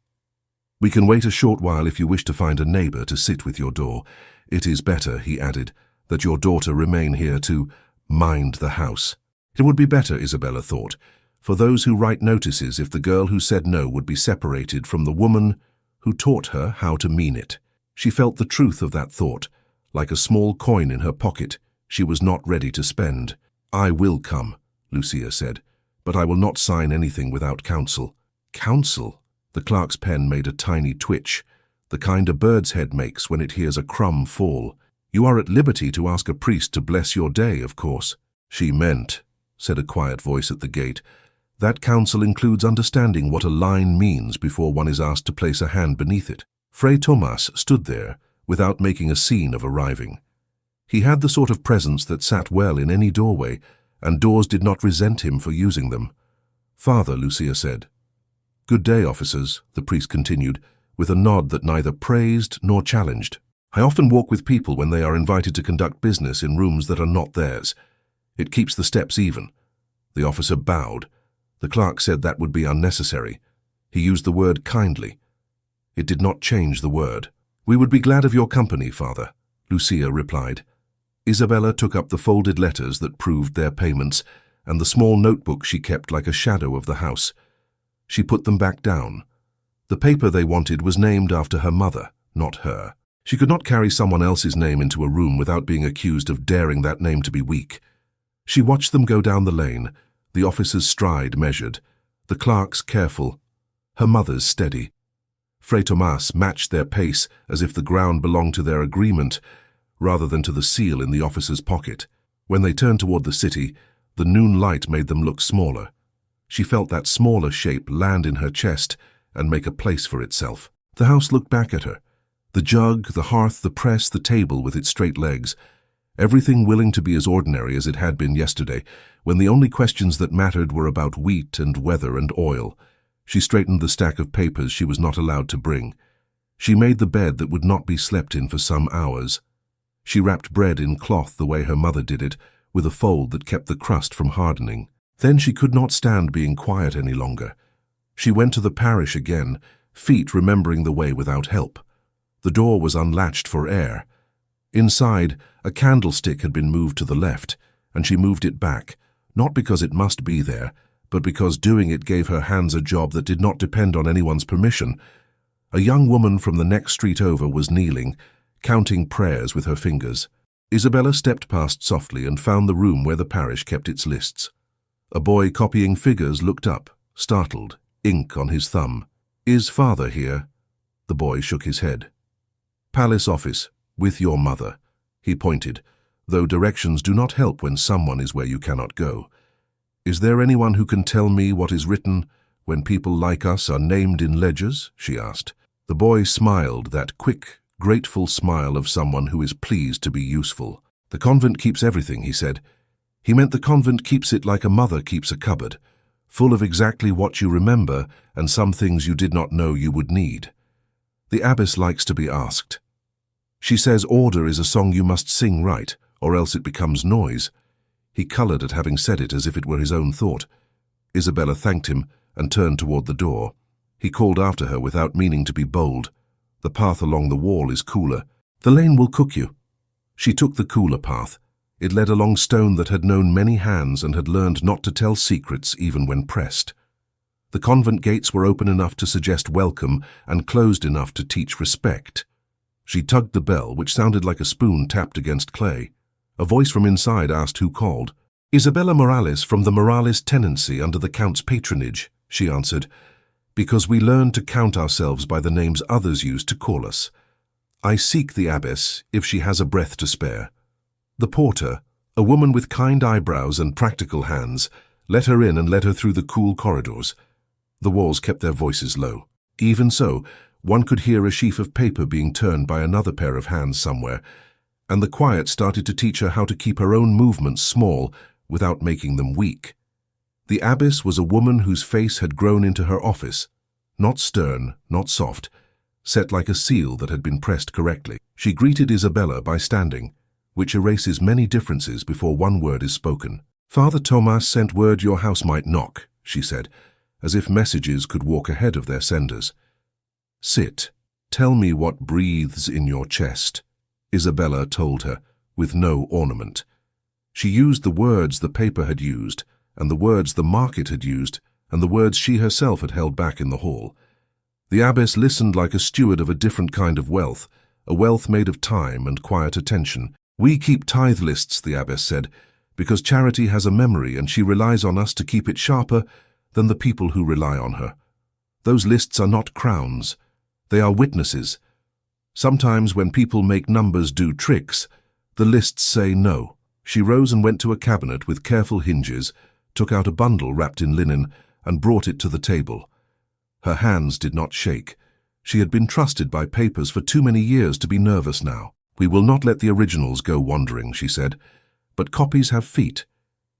"We can wait a short while if you wish to find a neighbor to sit with your door. It is better," he added, "that your daughter remain here to mind the house." It would be better, Isabella thought, for those who write notices if the girl who said no would be separated from the woman who taught her how to mean it. She felt the truth of that thought, like a small coin in her pocket she was not ready to spend. "I will come," Lucia said, "but I will not sign anything without counsel." "Counsel?" The clerk's pen made a tiny twitch, the kind a bird's head makes when it hears a crumb fall. "You are at liberty to ask a priest to bless your day, of course." "She meant," said a quiet voice at the gate, "that counsel includes understanding what a line means before one is asked to place a hand beneath it." Fray Tomas stood there, without making a scene of arriving. He had the sort of presence that sat well in any doorway, and doors did not resent him for using them. "Father," Lucia said. "Good day, officers," the priest continued, with a nod that neither praised nor challenged. "I often walk with people when they are invited to conduct business in rooms that are not theirs. It keeps the steps even." The officer bowed. The clerk said that would be unnecessary. He used the word kindly. It did not change the word. "We would be glad of your company, Father," Lucia replied. Isabella took up the folded letters that proved their payments and the small notebook she kept like a shadow of the house. She put them back down. The paper they wanted was named after her mother, not her. She could not carry someone else's name into a room without being accused of daring that name to be weak. She watched them go down the lane, the officer's stride measured, the clerk's careful, her mother's steady. Fray Tomas matched their pace as if the ground belonged to their agreement, rather than to the seal in the officer's pocket. When they turned toward the city, the noon light made them look smaller. She felt that smaller shape land in her chest and make a place for itself. The house looked back at her. The jug, the hearth, the press, the table with its straight legs. Everything willing to be as ordinary as it had been yesterday, when the only questions that mattered were about wheat and weather and oil. She straightened the stack of papers she was not allowed to bring. She made the bed that would not be slept in for some hours. She wrapped bread in cloth the way her mother did it, with a fold that kept the crust from hardening. Then she could not stand being quiet any longer. She went to the parish again, feet remembering the way without help. The door was unlatched for air. Inside, a candlestick had been moved to the left, and she moved it back, not because it must be there, but because doing it gave her hands a job that did not depend on anyone's permission. A young woman from the next street over was kneeling, counting prayers with her fingers. Isabella stepped past softly and found the room where the parish kept its lists. A boy copying figures looked up, startled, ink on his thumb. "Is father here?" The boy shook his head. "Palace office, with your mother," he pointed, though directions do not help when someone is where you cannot go. "Is there anyone who can tell me what is written when people like us are named in ledgers?" she asked. The boy smiled, that quick, grateful smile of someone who is pleased to be useful. "The convent keeps everything," he said. He meant the convent keeps it like a mother keeps a cupboard, full of exactly what you remember and some things you did not know you would need. The abbess likes to be asked. She says order is a song you must sing right, or else it becomes noise. He colored at having said it as if it were his own thought. Isabella thanked him and turned toward the door. He called after her without meaning to be bold. "The path along the wall is cooler. The lane will cook you." She took the cooler path. It led along stone that had known many hands and had learned not to tell secrets even when pressed. The convent gates were open enough to suggest welcome and closed enough to teach respect. She tugged the bell, which sounded like a spoon tapped against clay. A voice from inside asked who called. "Isabella Morales from the Morales tenancy under the Count's patronage," she answered, "because we learned to count ourselves by the names others used to call us. I seek the abbess if she has a breath to spare." The porter, a woman with kind eyebrows and practical hands, let her in and led her through the cool corridors. The walls kept their voices low. Even so, one could hear a sheaf of paper being turned by another pair of hands somewhere, and the quiet started to teach her how to keep her own movements small without making them weak. The abbess was a woman whose face had grown into her office, not stern, not soft, set like a seal that had been pressed correctly. She greeted Isabella by standing, which erases many differences before one word is spoken. "Father Tomas sent word your house might knock," she said, as if messages could walk ahead of their senders. "Sit. Tell me what breathes in your chest," Isabella told her, with no ornament. She used the words the paper had used, and the words the market had used, and the words she herself had held back in the hall. The abbess listened like a steward of a different kind of wealth, a wealth made of time and quiet attention. "We keep tithe lists," the abbess said, "because charity has a memory and she relies on us to keep it sharper than the people who rely on her. Those lists are not crowns. They are witnesses. Sometimes when people make numbers do tricks, the lists say no." She rose and went to a cabinet with careful hinges, took out a bundle wrapped in linen, and brought it to the table. Her hands did not shake. She had been trusted by papers for too many years to be nervous now. "We will not let the originals go wandering," she said, "but copies have feet.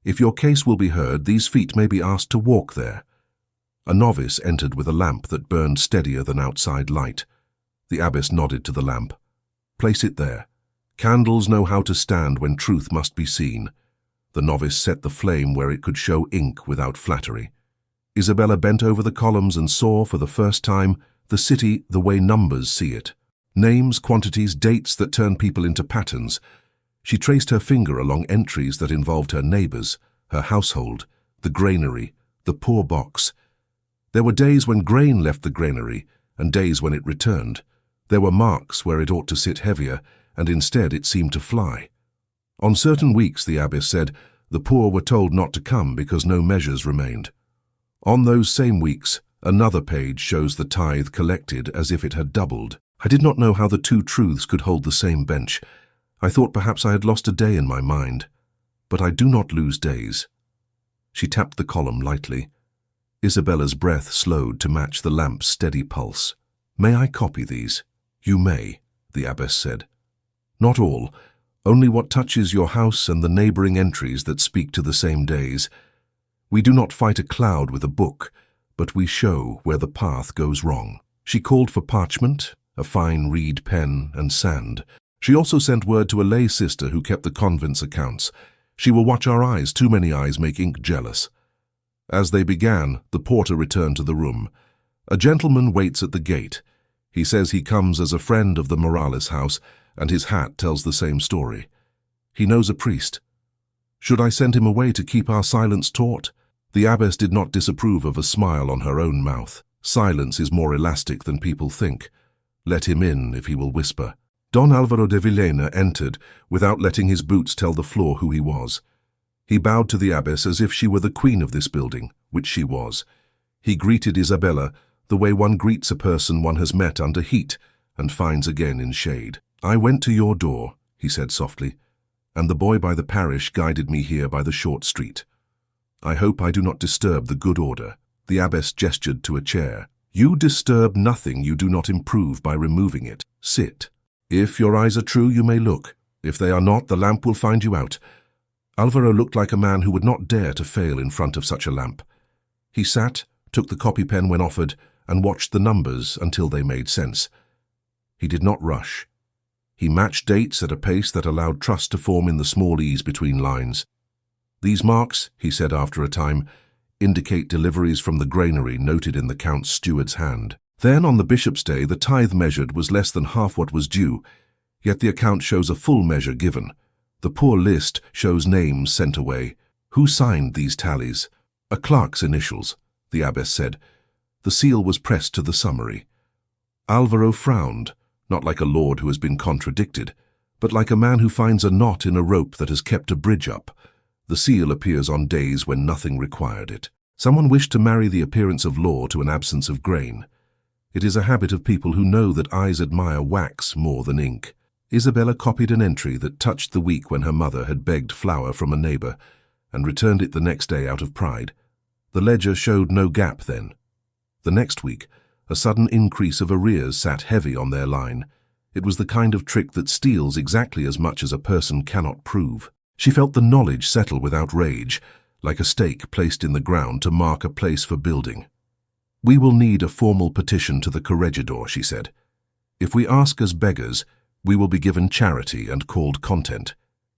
If your case will be heard, these feet may be asked to walk there." A novice entered with a lamp that burned steadier than outside light. The abbess nodded to the lamp. "Place it there. Candles know how to stand when truth must be seen." The novice set the flame where it could show ink without flattery. Isabella bent over the columns and saw, for the first time, the city the way numbers see it. Names, quantities, dates that turn people into patterns. She traced her finger along entries that involved her neighbors, her household, the granary, the poor box. There were days when grain left the granary and days when it returned. There were marks where it ought to sit heavier, and instead it seemed to fly. On certain weeks, the abbess said, the poor were told not to come because no measures remained. On those same weeks, another page shows the tithe collected as if it had doubled. I did not know how the two truths could hold the same bench. I thought perhaps I had lost a day in my mind. But I do not lose days. She tapped the column lightly. Isabella's breath slowed to match the lamp's steady pulse. "May I copy these?" "You may," the abbess said. "Not all, only what touches your house and the neighboring entries that speak to the same days. We do not fight a cloud with a book, but we show where the path goes wrong." She called for parchment, a fine reed pen, and sand. She also sent word to a lay sister who kept the convent's accounts. "She will watch our eyes, too many eyes make ink jealous." As they began, the porter returned to the room. "A gentleman waits at the gate. He says he comes as a friend of the Morales house, and his hat tells the same story. He knows a priest. Should I send him away to keep our silence taut?" The abbess did not disapprove of a smile on her own mouth. Silence is more elastic than people think. Let him in if he will whisper. Don Alvaro de Villena entered without letting his boots tell the floor who he was. He bowed to the abbess as if she were the queen of this building, which she was. He greeted Isabella the way one greets a person one has met under heat and finds again in shade. "I went to your door," he said softly, "and the boy by the parish guided me here by the short street. I hope I do not disturb the good order." The abbess gestured to a chair. "You disturb nothing you do not improve by removing it. Sit. If your eyes are true, you may look. If they are not, the lamp will find you out." Alvaro looked like a man who would not dare to fail in front of such a lamp. He sat, took the copy pen when offered, and watched the numbers until they made sense. He did not rush. He matched dates at a pace that allowed trust to form in the small ease between lines. "These marks," he said after a time, "indicate deliveries from the granary noted in the count's steward's hand. Then, on the bishop's day, the tithe measured was less than half what was due, yet the account shows a full measure given. The poor list shows names sent away. Who signed these tallies?" "A clerk's initials," the abbess said. The seal was pressed to the summary. Alvaro frowned, not like a lord who has been contradicted, but like a man who finds a knot in a rope that has kept a bridge up. The seal appears on days when nothing required it. Someone wished to marry the appearance of law to an absence of grain. It is a habit of people who know that eyes admire wax more than ink. Isabella copied an entry that touched the week when her mother had begged flour from a neighbor, and returned it the next day out of pride. The ledger showed no gap then. The next week, a sudden increase of arrears sat heavy on their line. It was the kind of trick that steals exactly as much as a person cannot prove. She felt the knowledge settle without rage, like a stake placed in the ground to mark a place for building. "We will need a formal petition to the corregidor," she said. "If we ask as beggars, we will be given charity and called content.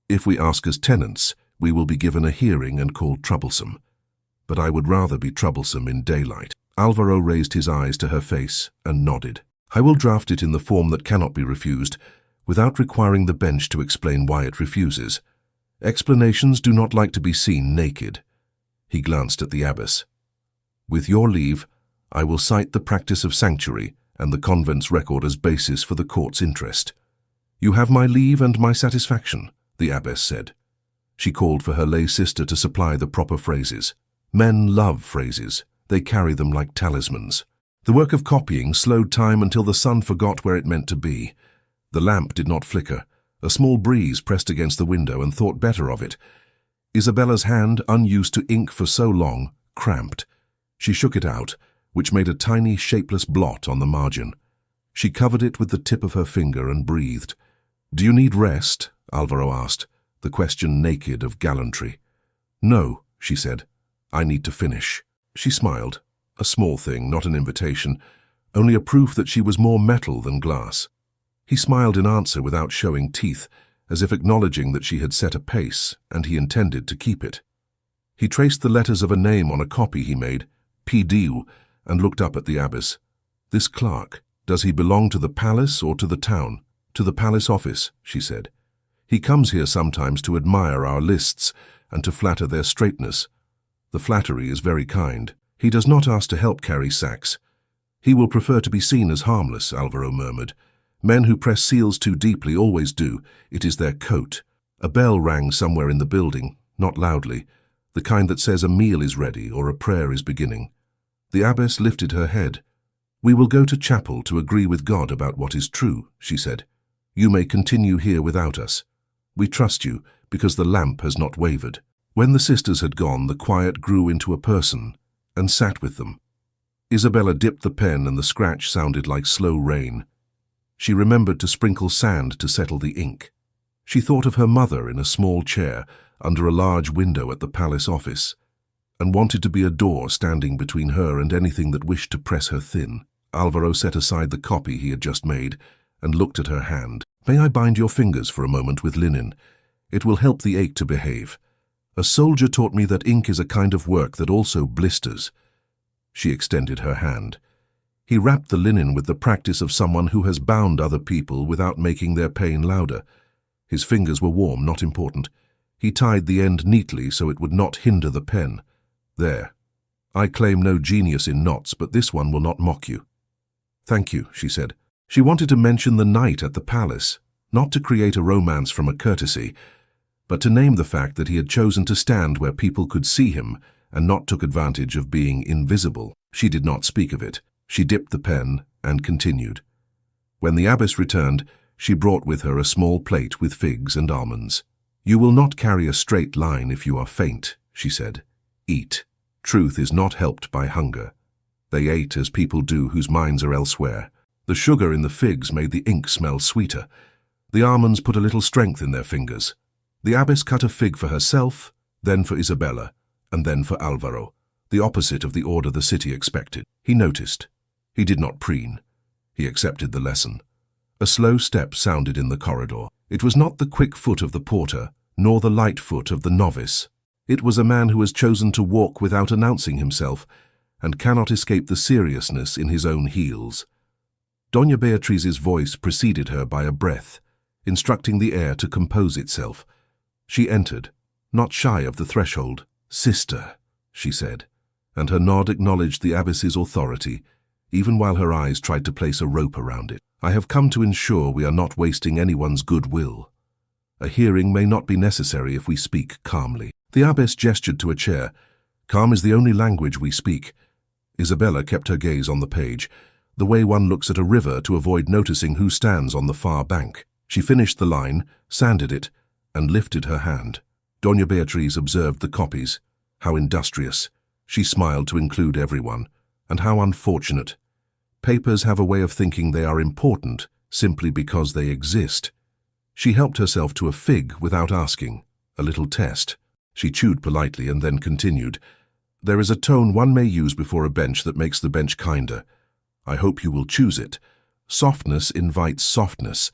If we ask as tenants, we will be given a hearing and called troublesome. But I would rather be troublesome in daylight." Alvaro raised his eyes to her face and nodded. "I will draft it in the form that cannot be refused, without requiring the bench to explain why it refuses. Explanations do not like to be seen naked." He glanced at the abbess. "With your leave, I will cite the practice of sanctuary and the convent's record as basis for the court's interest." "You have my leave and my satisfaction," the abbess said. She called for her lay sister to supply the proper phrases. Men love phrases. They carry them like talismans. The work of copying slowed time until the sun forgot where it meant to be. The lamp did not flicker. A small breeze pressed against the window and thought better of it. Isabella's hand, unused to ink for so long, cramped. She shook it out, which made a tiny, shapeless blot on the margin. She covered it with the tip of her finger and breathed. "Do you need rest?" Alvaro asked, the question naked of gallantry. "No," she said. "I need to finish." She smiled. A small thing, not an invitation, only a proof that she was more metal than glass. He smiled in answer without showing teeth, as if acknowledging that she had set a pace, and he intended to keep it. He traced the letters of a name on a copy he made, P.D., and looked up at the abbess. "This clerk, does he belong to the palace or to the town?" "To the palace office," she said. "He comes here sometimes to admire our lists and to flatter their straightness. The flattery is very kind. He does not ask to help carry sacks. He will prefer to be seen as harmless," Alvaro murmured. "Men who press seals too deeply always do. It is their coat." A bell rang somewhere in the building, not loudly, the kind that says a meal is ready or a prayer is beginning. The abbess lifted her head. "We will go to chapel to agree with God about what is true," she said. "You may continue here without us. We trust you because the lamp has not wavered." When the sisters had gone, the quiet grew into a person, and sat with them. Isabella dipped the pen and the scratch sounded like slow rain. She remembered to sprinkle sand to settle the ink. She thought of her mother in a small chair under a large window at the palace office, and wanted to be a door standing between her and anything that wished to press her thin. Alvaro set aside the copy he had just made and looked at her hand. "May I bind your fingers for a moment with linen? It will help the ache to behave. A soldier taught me that ink is a kind of work that also blisters." She extended her hand. He wrapped the linen with the practice of someone who has bound other people without making their pain louder. His fingers were warm, not important. He tied the end neatly so it would not hinder the pen. "There. I claim no genius in knots, but this one will not mock you." "Thank you," she said. She wanted to mention the night at the palace, not to create a romance from a courtesy, but to name the fact that he had chosen to stand where people could see him and not took advantage of being invisible. She did not speak of it. She dipped the pen and continued. When the abbess returned, she brought with her a small plate with figs and almonds. "You will not carry a straight line if you are faint," she said. "Eat. Truth is not helped by hunger." They ate as people do whose minds are elsewhere. The sugar in the figs made the ink smell sweeter. The almonds put a little strength in their fingers. The abbess cut a fig for herself, then for Isabella, and then for Alvaro, the opposite of the order the city expected. He noticed. He did not preen. He accepted the lesson. A slow step sounded in the corridor. It was not the quick foot of the porter, nor the light foot of the novice. It was a man who has chosen to walk without announcing himself, and cannot escape the seriousness in his own heels. Doña Beatrice's voice preceded her by a breath, instructing the air to compose itself. She entered, not shy of the threshold. "Sister," she said, and her nod acknowledged the abbess's authority, even while her eyes tried to place a rope around it. "I have come to ensure we are not wasting anyone's goodwill. A hearing may not be necessary if we speak calmly." The abbess gestured to a chair. "Calm is the only language we speak." Isabella kept her gaze on the page, the way one looks at a river to avoid noticing who stands on the far bank. She finished the line, sanded it, and lifted her hand. Doña Beatriz observed the copies. How industrious. She smiled to include everyone. And how unfortunate. Papers have a way of thinking they are important simply because they exist. She helped herself to a fig without asking, a little test. She chewed politely and then continued. "There is a tone one may use before a bench that makes the bench kinder. I hope you will choose it. Softness invites softness.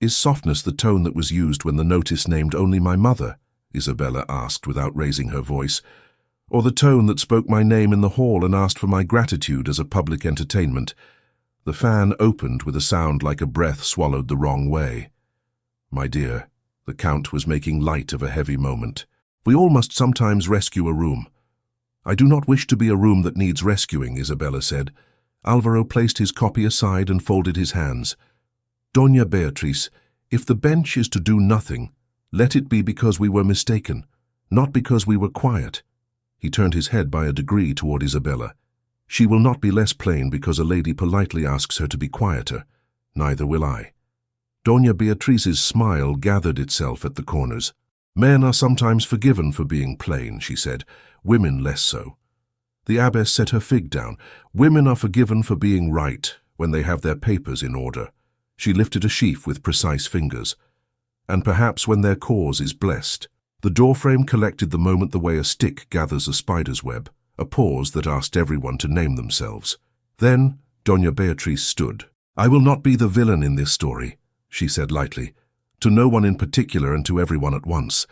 Is softness the tone that was used when the notice named only my mother?" Isabella asked without raising her voice. "Or the tone that spoke my name in the hall and asked for my gratitude as a public entertainment?" The fan opened with a sound like a breath swallowed the wrong way. "My dear," the Count was making light of a heavy moment. "We all must sometimes rescue a room." "I do not wish to be a room that needs rescuing," Isabella said. Alvaro placed his copy aside and folded his hands. "Doña Beatriz, if the bench is to do nothing, let it be because we were mistaken, not because we were quiet." He turned his head by a degree toward Isabella. "She will not be less plain because a lady politely asks her to be quieter. Neither will I." Doña Beatriz's smile gathered itself at the corners. "Men are sometimes forgiven for being plain," she said. "Women less so." The abbess set her fig down. "Women are forgiven for being right when they have their papers in order." She lifted a sheaf with precise fingers. "And perhaps when their cause is blessed." The doorframe collected the moment the way a stick gathers a spider's web, a pause that asked everyone to name themselves. Then Doña Beatriz stood. "I will not be the villain in this story," she said lightly, "to no one in particular and to everyone at once.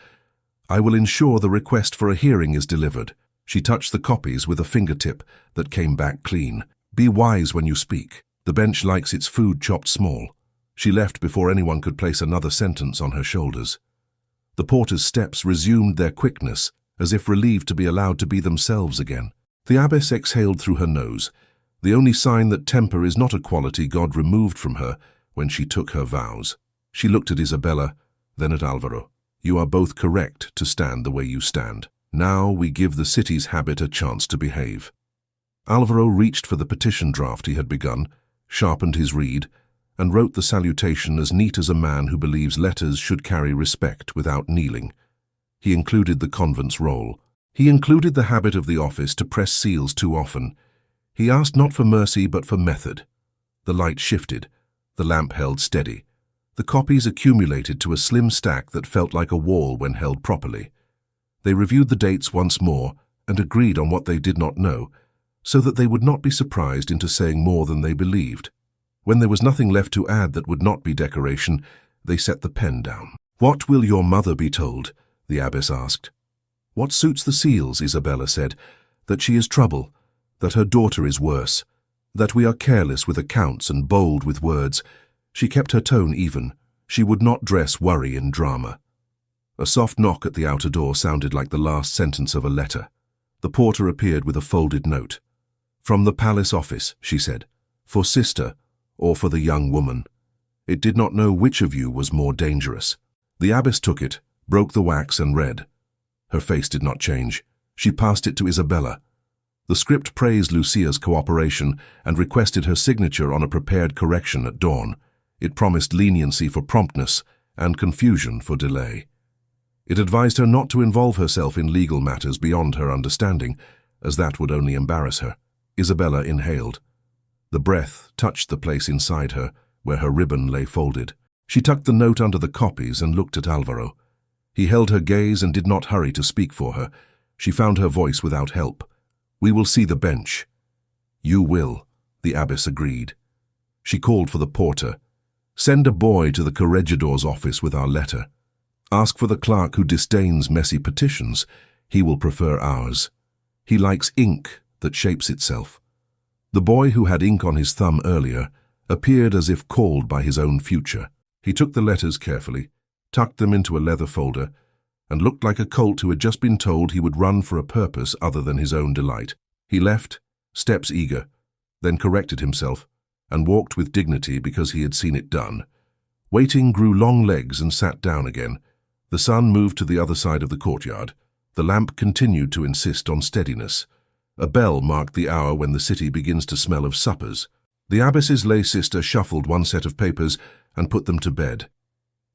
I will ensure the request for a hearing is delivered." She touched the copies with a fingertip that came back clean. "Be wise when you speak. The bench likes its food chopped small." She left before anyone could place another sentence on her shoulders. The porter's steps resumed their quickness, as if relieved to be allowed to be themselves again. The abbess exhaled through her nose, the only sign that temper is not a quality God removed from her when she took her vows. She looked at Isabella, then at Alvaro. "You are both correct to stand the way you stand. Now we give the city's habit a chance to behave." Alvaro reached for the petition draft he had begun, sharpened his reed, and wrote the salutation as neat as a man who believes letters should carry respect without kneeling. He included the convent's roll. He included the habit of the office to press seals too often. He asked not for mercy but for method. The light shifted. The lamp held steady. The copies accumulated to a slim stack that felt like a wall when held properly. They reviewed the dates once more and agreed on what they did not know, so that they would not be surprised into saying more than they believed. When there was nothing left to add that would not be decoration, they set the pen down. "What will your mother be told?" the abbess asked. "What suits the seals," Isabella said, "that she is trouble, that her daughter is worse, that we are careless with accounts and bold with words." She kept her tone even. She would not dress worry in drama. A soft knock at the outer door sounded like the last sentence of a letter. The porter appeared with a folded note. "From the palace office," she said, "for sister or for the young woman. It did not know which of you was more dangerous." The abbess took it, broke the wax and read. Her face did not change. She passed it to Isabella. The script praised Lucia's cooperation and requested her signature on a prepared correction at dawn. It promised leniency for promptness and confusion for delay. It advised her not to involve herself in legal matters beyond her understanding, as that would only embarrass her. Isabella inhaled. The breath touched the place inside her, where her ribbon lay folded. She tucked the note under the copies and looked at Alvaro. He held her gaze and did not hurry to speak for her. She found her voice without help. "We will see the bench." "You will," the abbess agreed. She called for the porter. "Send a boy to the corregidor's office with our letter. Ask for the clerk who disdains messy petitions. He will prefer ours. He likes ink that shapes itself." The boy, who had ink on his thumb earlier, appeared as if called by his own future. He took the letters carefully, tucked them into a leather folder, and looked like a colt who had just been told he would run for a purpose other than his own delight. He left, steps eager, then corrected himself, and walked with dignity because he had seen it done. Waiting grew long legs and sat down again. The sun moved to the other side of the courtyard. The lamp continued to insist on steadiness. A bell marked the hour when the city begins to smell of suppers. The abbess's lay sister shuffled one set of papers and put them to bed.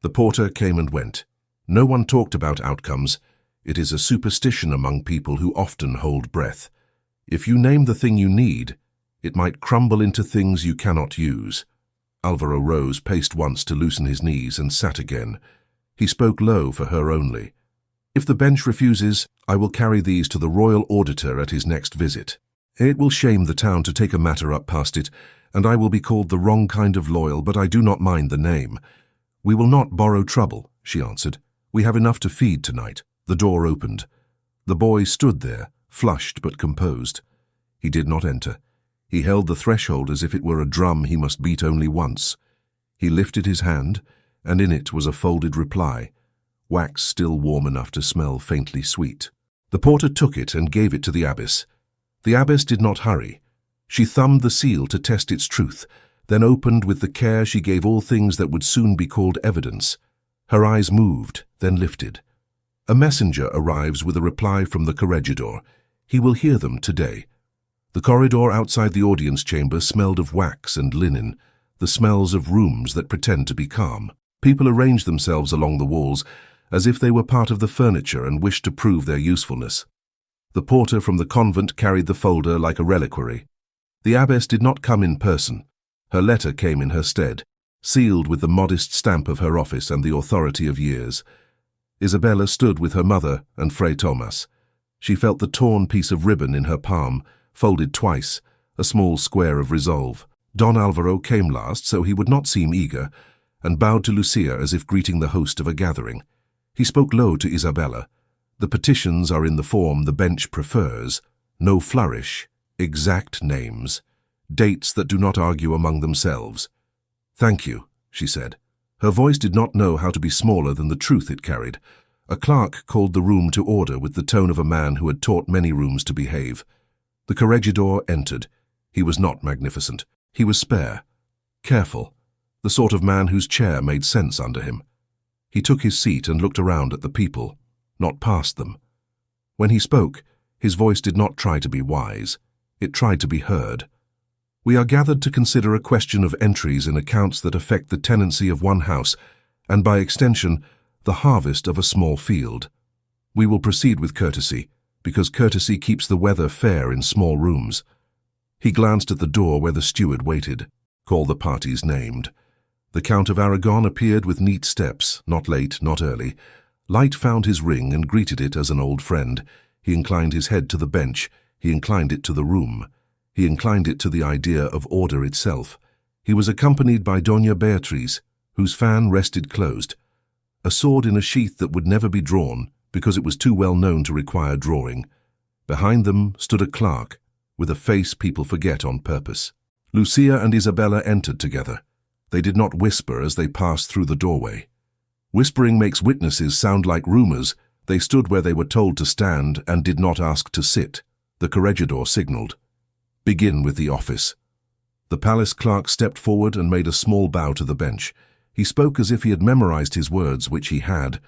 The porter came and went. No one talked about outcomes. It is a superstition among people who often hold breath. If you name the thing you need, it might crumble into things you cannot use. Alvaro rose, paced once to loosen his knees, and sat again. He spoke low for her only. "If the bench refuses, I will carry these to the royal auditor at his next visit. It will shame the town to take a matter up past it, and I will be called the wrong kind of loyal, but I do not mind the name." "We will not borrow trouble," she answered. "We have enough to feed tonight." The door opened. The boy stood there, flushed but composed. He did not enter. He held the threshold as if it were a drum he must beat only once. He lifted his hand, and in it was a folded reply, wax still warm enough to smell faintly sweet. The porter took it and gave it to the abbess. The abbess did not hurry. She thumbed the seal to test its truth, then opened with the care she gave all things that would soon be called evidence. Her eyes moved, then lifted. "A messenger arrives with a reply from the corregidor. He will hear them today." The corridor outside the audience chamber smelled of wax and linen, the smells of rooms that pretend to be calm. People arranged themselves along the walls as if they were part of the furniture and wished to prove their usefulness. The porter from the convent carried the folder like a reliquary. The abbess did not come in person. Her letter came in her stead, sealed with the modest stamp of her office and the authority of years. Isabella stood with her mother and Fray Tomas. She felt the torn piece of ribbon in her palm, folded twice, a small square of resolve. Don Alvaro came last, so he would not seem eager, and bowed to Lucia as if greeting the host of a gathering. He spoke low to Isabella. "The petitions are in the form the bench prefers. No flourish, exact names, dates that do not argue among themselves." "Thank you," she said. Her voice did not know how to be smaller than the truth it carried. A clerk called the room to order with the tone of a man who had taught many rooms to behave. The corregidor entered. He was not magnificent. He was spare, careful, the sort of man whose chair made sense under him. He took his seat and looked around at the people, not past them. When he spoke, his voice did not try to be wise. It tried to be heard. "We are gathered to consider a question of entries in accounts that affect the tenancy of one house, and by extension, the harvest of a small field. We will proceed with courtesy, because courtesy keeps the weather fair in small rooms. He glanced at the door where the steward waited. Call the parties named. The Count of Aragon appeared with neat steps, not late, not early. Light found his ring and greeted it as an old friend. He inclined his head to the bench. He inclined it to the room. He inclined it to the idea of order itself. He was accompanied by Doña Beatriz, whose fan rested closed. A sword in a sheath that would never be drawn, because it was too well known to require drawing. Behind them stood a clerk, with a face people forget on purpose. Lucia and Isabella entered together. They did not whisper as they passed through the doorway. Whispering makes witnesses sound like rumors. They stood where they were told to stand and did not ask to sit. The corregidor signaled. Begin with the office. The palace clerk stepped forward and made a small bow to the bench. He spoke as if he had memorized his words, which he had.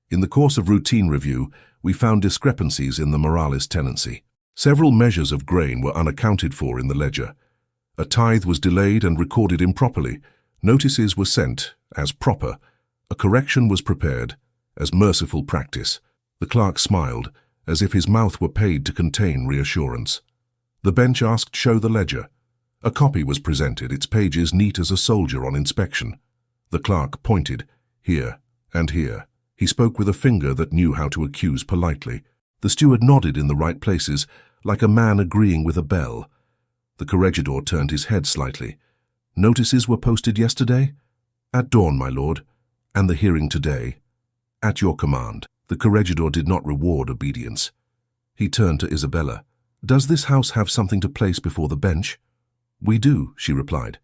In the course of routine review, we found discrepancies in the Morales tenancy. Several measures of grain were unaccounted for in the ledger. A tithe was delayed and recorded improperly. Notices were sent, as proper. A correction was prepared, as merciful practice. The clerk smiled, as if his mouth were paid to contain reassurance. The bench asked, "Show the ledger." A copy was presented, its pages neat as a soldier on inspection. The clerk pointed, here and here. He spoke with a finger that knew how to accuse politely. The steward nodded in the right places, like a man agreeing with a bell. The corregidor turned his head slightly. Notices were posted yesterday? At dawn, my lord. And the hearing today? At your command. The corregidor did not reward obedience. He turned to Isabella. Does this house have something to place before the bench? We do, she replied.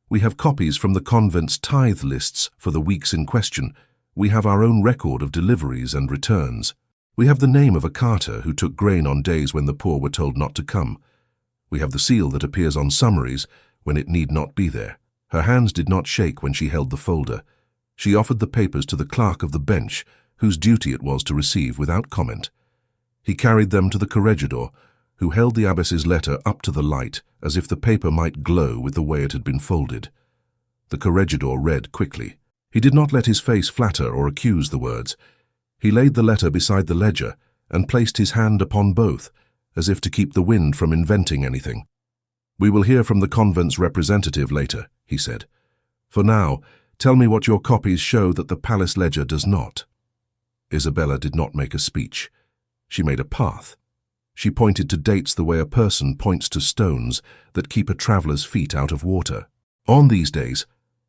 We have copies from the convent's tithe lists for the weeks in question. We have our own record of deliveries and returns. We have the name of a carter who took grain on days when the poor were told not to come. We have the seal that appears on summaries when it need not be there. Her hands did not shake when she held the folder. She offered the papers to the clerk of the bench, whose duty it was to receive without comment. He carried them to the corregidor, who held the abbess's letter up to the light as if the paper might glow with the way it had been folded. The corregidor read quickly. He did not let his face flatter or accuse the words. He laid the letter beside the ledger and placed his hand upon both, as if to keep the wind from inventing anything. We will hear from the convent's representative later, he said. For now, tell me what your copies show that the palace ledger does not. Isabella did not make a speech. She made a path. She pointed to dates the way a person points to stones that keep a traveller's feet out of water. On these days,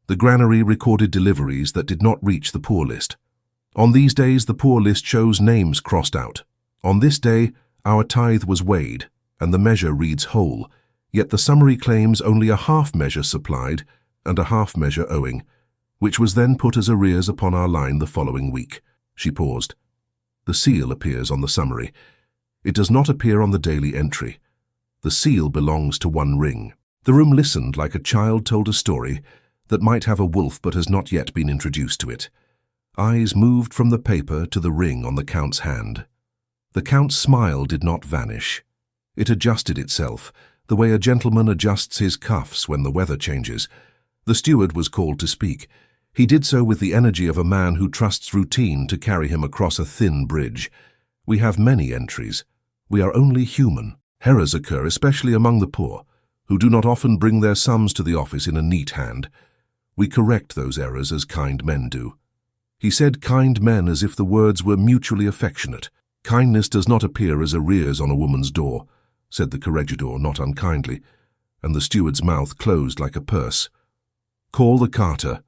the granary recorded deliveries that did not reach the poor list. On these days, the poor list shows names crossed out. On this day, our tithe was weighed, and the measure reads whole, yet the summary claims only a half measure supplied and a half measure owing, which was then put as arrears upon our line the following week. She paused. The seal appears on the summary. It does not appear on the daily entry. The seal belongs to one ring. The room listened like a child told a story that might have a wolf but has not yet been introduced to it. Eyes moved from the paper to the ring on the Count's hand. The Count's smile did not vanish. It adjusted itself, the way a gentleman adjusts his cuffs when the weather changes. The steward was called to speak. He did so with the energy of a man who trusts routine to carry him across a thin bridge. We have many entries. We are only human. Errors occur, especially among the poor, who do not often bring their sums to the office in a neat hand. We correct those errors as kind men do. He said kind men as if the words were mutually affectionate. Kindness does not appear as arrears on a woman's door, said the corregidor not unkindly, and the steward's mouth closed like a purse. Call the carter,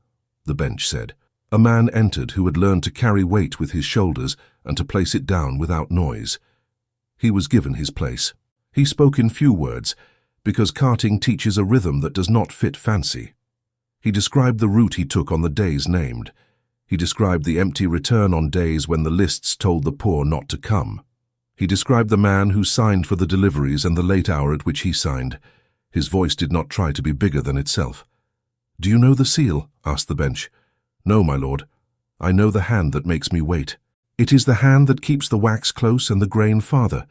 the bench said. A man entered who had learned to carry weight with his shoulders and to place it down without noise. He was given his place. He spoke in few words, because carting teaches a rhythm that does not fit fancy. He described the route he took on the days named. He described the empty return on days when the lists told the poor not to come. He described the man who signed for the deliveries and the late hour at which he signed. His voice did not try to be bigger than itself. "Do you know the seal?" asked the bench. "No, my lord. I know the hand that makes me wait. It is the hand that keeps the wax close and the grain farther."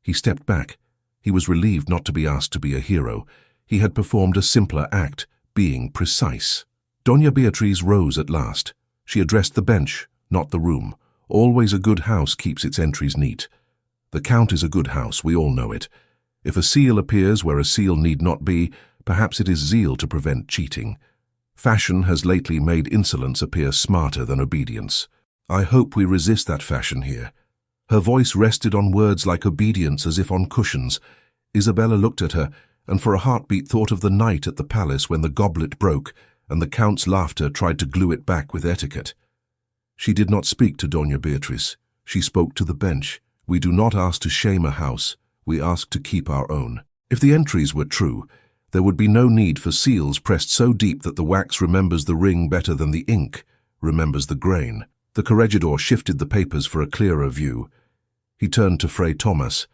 He stepped back. He was relieved not to be asked to be a hero. He had performed a simpler act, being precise. Doña Beatriz rose at last. She addressed the bench, not the room. Always a good house keeps its entries neat. The Count is a good house, we all know it. If a seal appears where a seal need not be, perhaps it is zeal to prevent cheating. Fashion has lately made insolence appear smarter than obedience. I hope we resist that fashion here. Her voice rested on words like obedience as if on cushions. Isabella looked at her, and for a heartbeat thought of the night at the palace when the goblet broke, and the Count's laughter tried to glue it back with etiquette. She did not speak to Doña Beatriz. She spoke to the bench. We do not ask to shame a house. We ask to keep our own. If the entries were true, there would be no need for seals pressed so deep that the wax remembers the ring better than the ink remembers the grain. The corregidor shifted the papers for a clearer view. He turned to Fray Thomas.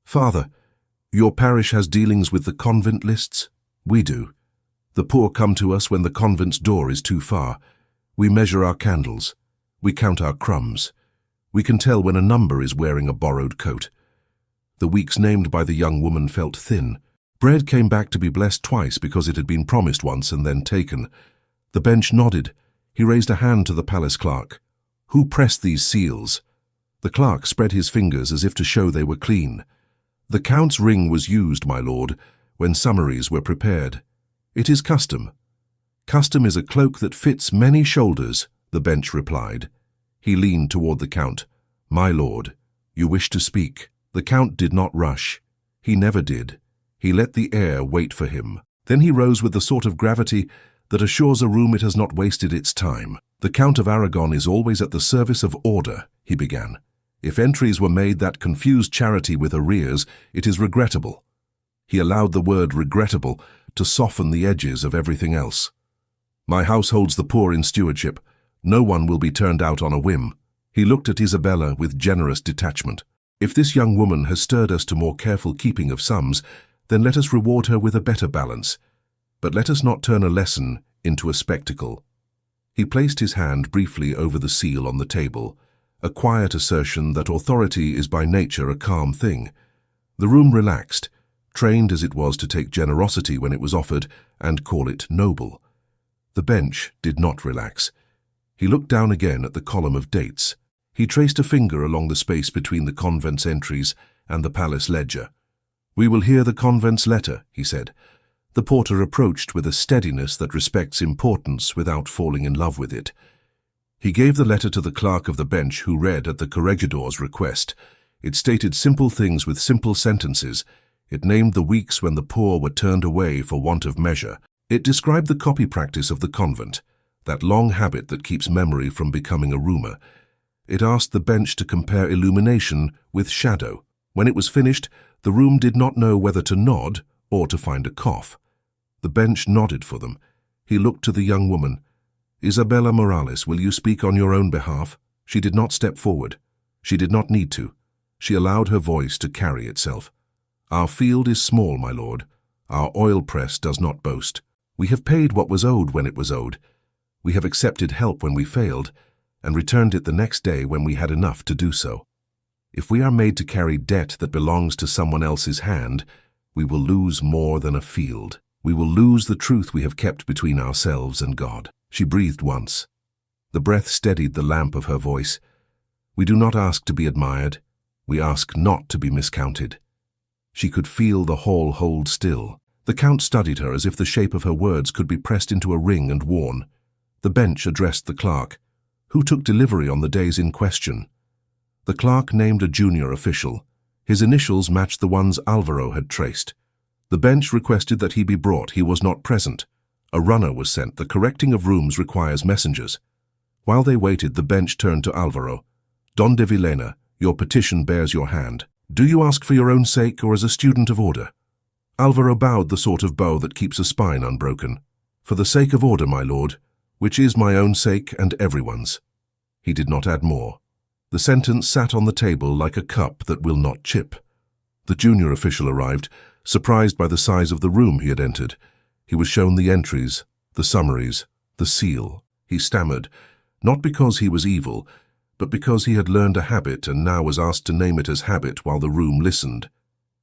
"Father, your parish has dealings with the convent lists? We do. The poor come to us when the convent's door is too far. We measure our candles. We count our crumbs. We can tell when a number is wearing a borrowed coat." The weeks named by the young woman felt thin. Bread came back to be blessed twice because it had been promised once and then taken. The bench nodded. He raised a hand to the palace clerk. "Who pressed these seals?" The clerk spread his fingers as if to show they were clean. "The Count's ring was used, my lord, when summaries were prepared. It is custom." "Custom is a cloak that fits many shoulders," the bench replied. He leaned toward the Count. "My lord, you wish to speak." The Count did not rush. He never did. He let the air wait for him. Then he rose with the sort of gravity that assures a room it has not wasted its time. "The Count of Aragon is always at the service of order," he began. "If entries were made that confused charity with arrears, it is regrettable." He allowed the word regrettable to soften the edges of everything else. "My house holds the poor in stewardship. No one will be turned out on a whim." He looked at Isabella with generous detachment. "If this young woman has stirred us to more careful keeping of sums, then let us reward her with a better balance. But let us not turn a lesson into a spectacle." He placed his hand briefly over the seal on the table, a quiet assertion that authority is by nature a calm thing. The room relaxed, trained as it was to take generosity when it was offered and call it noble. The bench did not relax. He looked down again at the column of dates. He traced a finger along the space between the convent's entries and the palace ledger. "We will hear the convent's letter," he said. The porter approached with a steadiness that respects importance without falling in love with it. He gave the letter to the clerk of the bench, who read at the corregidor's request. It stated simple things with simple sentences. It named the weeks when the poor were turned away for want of measure. It described the copy practice of the convent, that long habit that keeps memory from becoming a rumor. It asked the bench to compare illumination with shadow. When it was finished, the room did not know whether to nod or to find a cough. The bench nodded for them. He looked to the young woman. "Isabella Morales, will you speak on your own behalf?" She did not step forward. She did not need to. She allowed her voice to carry itself. "Our field is small, my lord. Our oil press does not boast. We have paid what was owed when it was owed. We have accepted help when we failed, and returned it the next day when we had enough to do so. If we are made to carry debt that belongs to someone else's hand, we will lose more than a field. We will lose the truth we have kept between ourselves and God." She breathed once. The breath steadied the lamp of her voice. "We do not ask to be admired. We ask not to be miscounted." She could feel the hall hold still. The Count studied her as if the shape of her words could be pressed into a ring and worn. The bench addressed the clerk. "Who took delivery on the days in question?" The clerk named a junior official. His initials matched the ones Alvaro had traced. The bench requested that he be brought. He was not present. A runner was sent. The correcting of rooms requires messengers. While they waited, the bench turned to Alvaro. "Don de Villena, your petition bears your hand. Do you ask for your own sake or as a student of order?" Alvaro bowed the sort of bow that keeps a spine unbroken. "For the sake of order, my lord, which is my own sake and everyone's." He did not add more. The sentence sat on the table like a cup that will not chip. The junior official arrived, surprised by the size of the room he had entered. He was shown the entries, the summaries, the seal. He stammered, not because he was evil, but because he had learned a habit and now was asked to name it as habit while the room listened.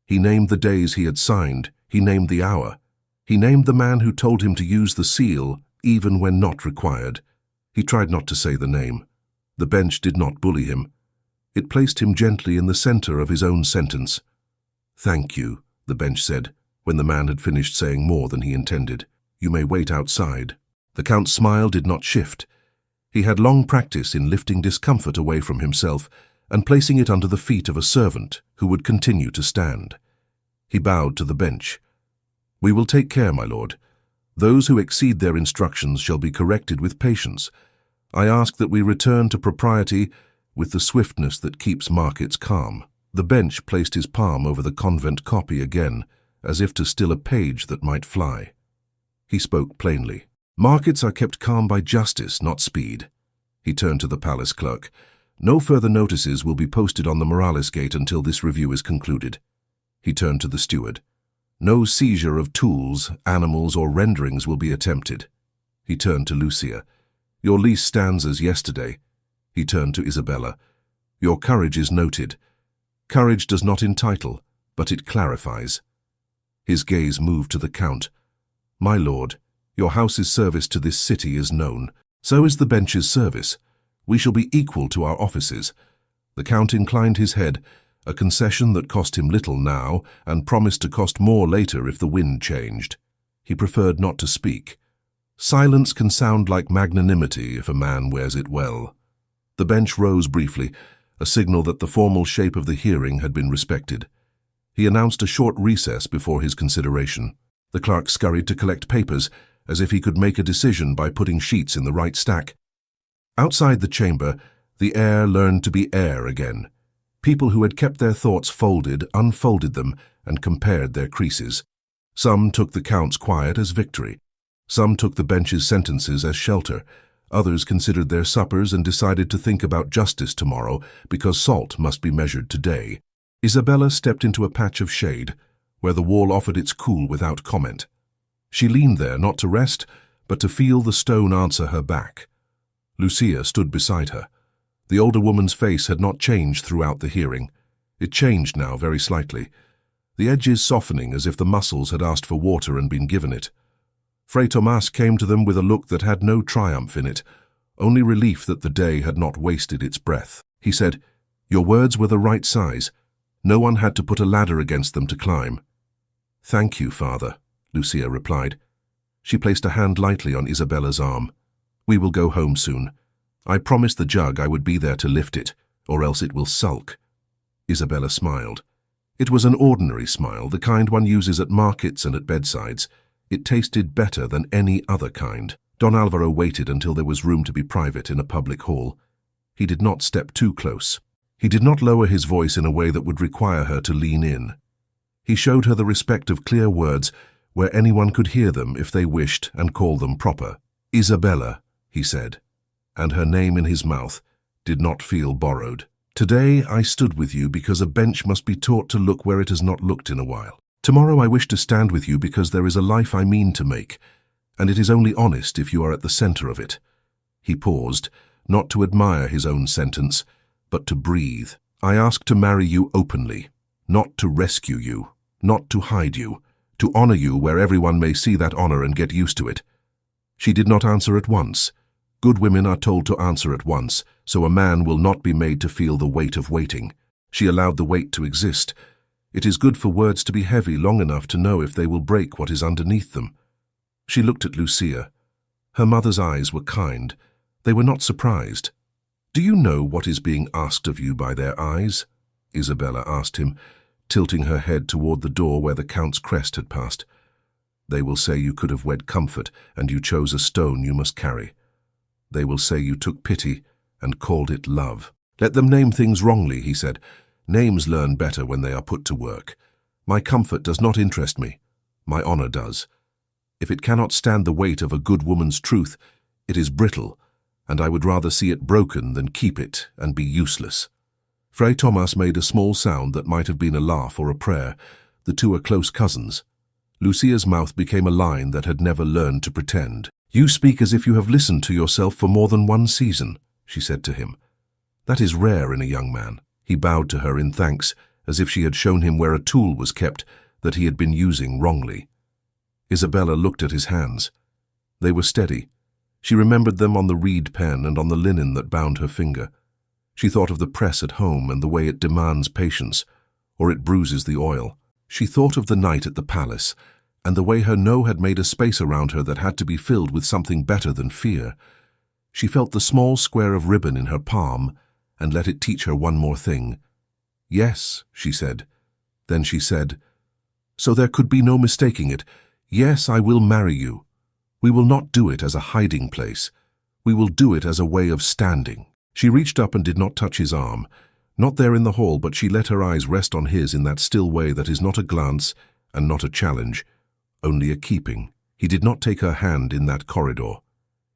He named the days he had signed. He named the hour. He named the man who told him to use the seal even when not required. He tried not to say the name. The bench did not bully him. It placed him gently in the center of his own sentence. "Thank you," the bench said, when the man had finished saying more than he intended. "You may wait outside." The Count's smile did not shift. He had long practice in lifting discomfort away from himself and placing it under the feet of a servant who would continue to stand. He bowed to the bench. "We will take care, my lord. Those who exceed their instructions shall be corrected with patience. I ask that we return to propriety with the swiftness that keeps markets calm." The bench placed his palm over the convent copy again, as if to still a page that might fly. He spoke plainly. "Markets are kept calm by justice, not speed." He turned to the palace clerk. "No further notices will be posted on the Morales Gate until this review is concluded." He turned to the steward. "No seizure of tools, animals, or renderings will be attempted." He turned to Lucia. "Your lease stands as yesterday." He turned to Isabella. "Your courage is noted. Courage does not entitle, but it clarifies." His gaze moved to the Count. "My lord, your house's service to this city is known. So is the bench's service. We shall be equal to our offices." The Count inclined his head, a concession that cost him little now and promised to cost more later if the wind changed. He preferred not to speak. Silence can sound like magnanimity if a man wears it well. The bench rose briefly, a signal that the formal shape of the hearing had been respected. He announced a short recess before his consideration. The clerk scurried to collect papers, as if he could make a decision by putting sheets in the right stack. Outside the chamber, the air learned to be air again. People who had kept their thoughts folded unfolded them and compared their creases. Some took the Count's quiet as victory. Some took the bench's sentences as shelter. Others considered their suppers and decided to think about justice tomorrow because salt must be measured today. Isabella stepped into a patch of shade, where the wall offered its cool without comment. She leaned there not to rest, but to feel the stone answer her back. Lucia stood beside her. The older woman's face had not changed throughout the hearing. It changed now very slightly, the edges softening as if the muscles had asked for water and been given it. Fray Tomas came to them with a look that had no triumph in it, only relief that the day had not wasted its breath. He said, "Your words were the right size. No one had to put a ladder against them to climb." "Thank you, Father," Lucia replied. She placed a hand lightly on Isabella's arm. "We will go home soon. I promised the jug I would be there to lift it, or else it will sulk." Isabella smiled. It was an ordinary smile, the kind one uses at markets and at bedsides. It tasted better than any other kind. Don Alvaro waited until there was room to be private in a public hall. He did not step too close. He did not lower his voice in a way that would require her to lean in. He showed her the respect of clear words where anyone could hear them if they wished and call them proper. "Isabella," he said, and her name in his mouth did not feel borrowed. "Today I stood with you because a bench must be taught to look where it has not looked in a while. Tomorrow I wish to stand with you because there is a life I mean to make, and it is only honest if you are at the center of it." He paused, not to admire his own sentence, but to breathe. "I ask to marry you openly, not to rescue you, not to hide you, to honor you where everyone may see that honor and get used to it." She did not answer at once. Good women are told to answer at once, so a man will not be made to feel the weight of waiting. She allowed the weight to exist. It is good for words to be heavy long enough to know if they will break what is underneath them. She looked at Lucia. Her mother's eyes were kind. They were not surprised. "Do you know what is being asked of you by their eyes?" Isabella asked him, tilting her head toward the door where the Count's crest had passed. "They will say you could have wed comfort, and you chose a stone you must carry. They will say you took pity and called it love." "Let them name things wrongly," he said. "Names learn better when they are put to work. My comfort does not interest me. My honor does. If it cannot stand the weight of a good woman's truth, it is brittle, and I would rather see it broken than keep it and be useless." Fray Tomas made a small sound that might have been a laugh or a prayer. The two are close cousins. Lucia's mouth became a line that had never learned to pretend. "You speak as if you have listened to yourself for more than one season," she said to him. "That is rare in a young man." He bowed to her in thanks, as if she had shown him where a tool was kept that he had been using wrongly. Isabella looked at his hands. They were steady. She remembered them on the reed pen and on the linen that bound her finger. She thought of the press at home and the way it demands patience, or it bruises the oil. She thought of the night at the palace, and the way her no had made a space around her that had to be filled with something better than fear. She felt the small square of ribbon in her palm, and let it teach her one more thing. "Yes," she said. Then she said, "So there could be no mistaking it. Yes, I will marry you. We will not do it as a hiding place. We will do it as a way of standing." She reached up and did not touch his arm. Not there in the hall, but she let her eyes rest on his in that still way that is not a glance and not a challenge, only a keeping. He did not take her hand in that corridor.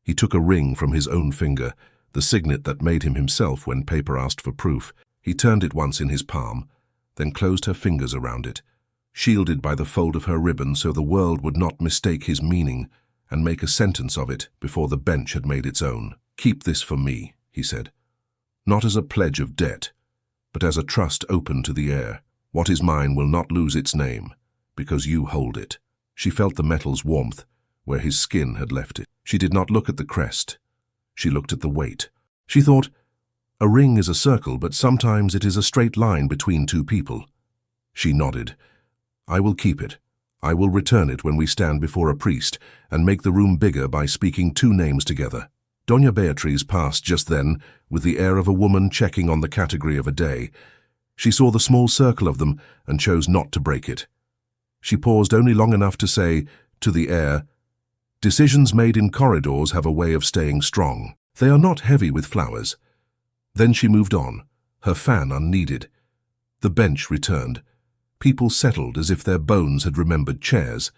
He took a ring from his own finger, the signet that made him himself when paper asked for proof. He turned it once in his palm, then closed her fingers around it, shielded by the fold of her ribbon so the world would not mistake his meaning and make a sentence of it before the bench had made its own. "Keep this for me," he said. "Not as a pledge of debt, but as a trust open to the air. What is mine will not lose its name, because you hold it." She felt the metal's warmth where his skin had left it. She did not look at the crest. She looked at the weight. She thought, a ring is a circle, but sometimes it is a straight line between two people. She nodded. "I will keep it. I will return it when we stand before a priest and make the room bigger by speaking two names together." Doña Beatriz passed just then with the air of a woman checking on the category of a day. She saw the small circle of them and chose not to break it. She paused only long enough to say, to the air, "Decisions made in corridors have a way of staying strong. They are not heavy with flowers." Then she moved on, her fan unneeded. The bench returned. People settled as if their bones had remembered chairs.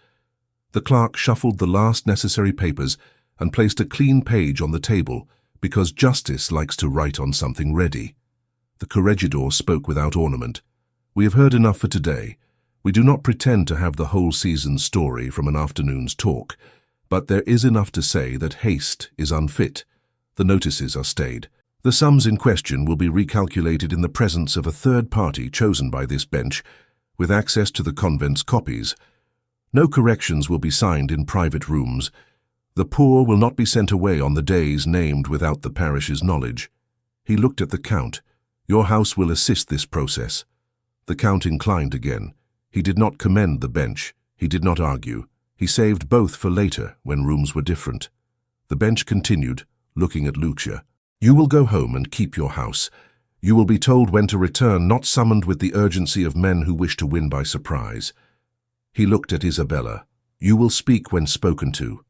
The clerk shuffled the last necessary papers and placed a clean page on the table because justice likes to write on something ready. The corregidor spoke without ornament. "We have heard enough for today. We do not pretend to have the whole season's story from an afternoon's talk, but there is enough to say that haste is unfit. The notices are stayed. The sums in question will be recalculated in the presence of a third party chosen by this bench, with access to the convent's copies. No corrections will be signed in private rooms. The poor will not be sent away on the days named without the parish's knowledge." He looked at the Count. "Your house will assist this process." The Count inclined again. He did not commend the bench. He did not argue. He saved both for later, when rooms were different. The bench continued, looking at Lucia. "You will go home and keep your house. You will be told when to return, not summoned with the urgency of men who wish to win by surprise." He looked at Isabella. "You will speak when spoken to,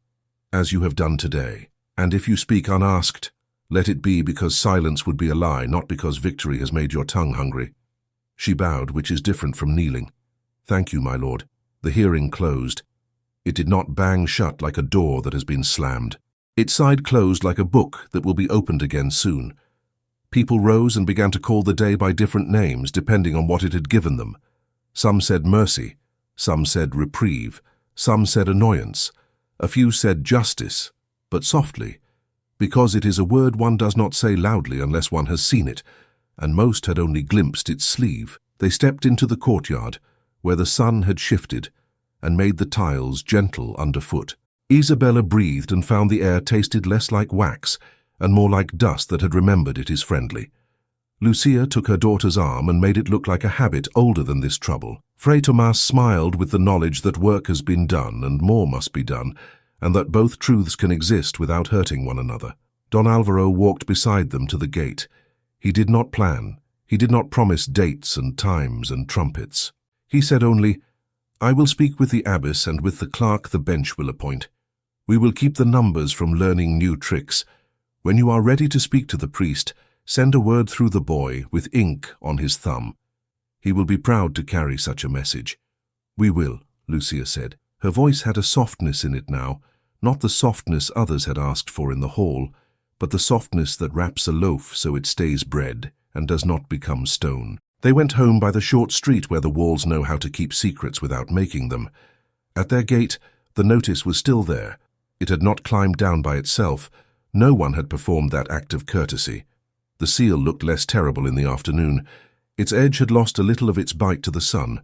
as you have done today. And if you speak unasked, let it be because silence would be a lie, not because victory has made your tongue hungry." She bowed, which is different from kneeling. "Thank you, my lord." The hearing closed. It did not bang shut like a door that has been slammed. It sighed closed like a book that will be opened again soon. People rose and began to call the day by different names, depending on what it had given them. Some said mercy, some said reprieve, some said annoyance. A few said justice, but softly, because it is a word one does not say loudly unless one has seen it, and most had only glimpsed its sleeve. They stepped into the courtyard, where the sun had shifted, and made the tiles gentle underfoot. Isabella breathed and found the air tasted less like wax and more like dust that had remembered it is friendly. Lucia took her daughter's arm and made it look like a habit older than this trouble. Fray Tomas smiled with the knowledge that work has been done and more must be done, and that both truths can exist without hurting one another. Don Alvaro walked beside them to the gate. He did not plan. He did not promise dates and times and trumpets. He said only, "I will speak with the abbess and with the clerk the bench will appoint. We will keep the numbers from learning new tricks. When you are ready to speak to the priest, send a word through the boy with ink on his thumb. He will be proud to carry such a message." "We will," Lucia said. Her voice had a softness in it now, not the softness others had asked for in the hall, but the softness that wraps a loaf so it stays bread and does not become stone. They went home by the short street where the walls know how to keep secrets without making them. At their gate, the notice was still there. It had not climbed down by itself. No one had performed that act of courtesy. The seal looked less terrible in the afternoon. Its edge had lost a little of its bite to the sun.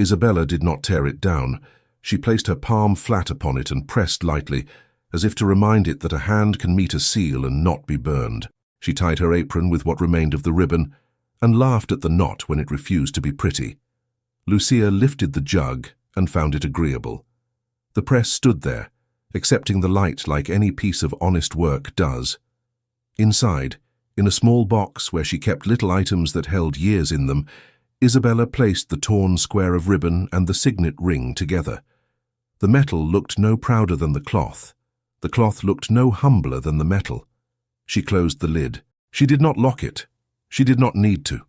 Isabella did not tear it down. She placed her palm flat upon it and pressed lightly, as if to remind it that a hand can meet a seal and not be burned. She tied her apron with what remained of the ribbon and laughed at the knot when it refused to be pretty. Lucia lifted the jug and found it agreeable. The press stood there, accepting the light like any piece of honest work does. Inside, in a small box where she kept little items that held years in them, Isabella placed the torn square of ribbon and the signet ring together. The metal looked no prouder than the cloth. The cloth looked no humbler than the metal. She closed the lid. She did not lock it. She did not need to.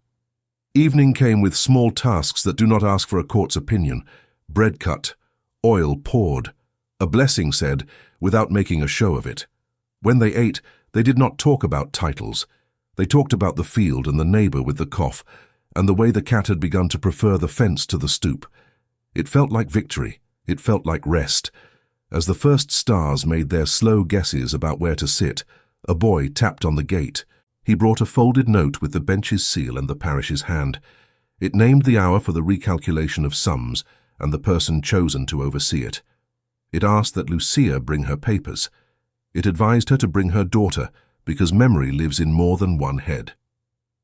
Evening came with small tasks that do not ask for a court's opinion. Bread cut, oil poured. A blessing said, without making a show of it. When they ate, they did not talk about titles. They talked about the field and the neighbor with the cough, and the way the cat had begun to prefer the fence to the stoop. It felt like victory. It felt like rest. As the first stars made their slow guesses about where to sit, a boy tapped on the gate. He brought a folded note with the bench's seal and the parish's hand. It named the hour for the recalculation of sums and the person chosen to oversee it. It asked that Lucia bring her papers. It advised her to bring her daughter, because memory lives in more than one head.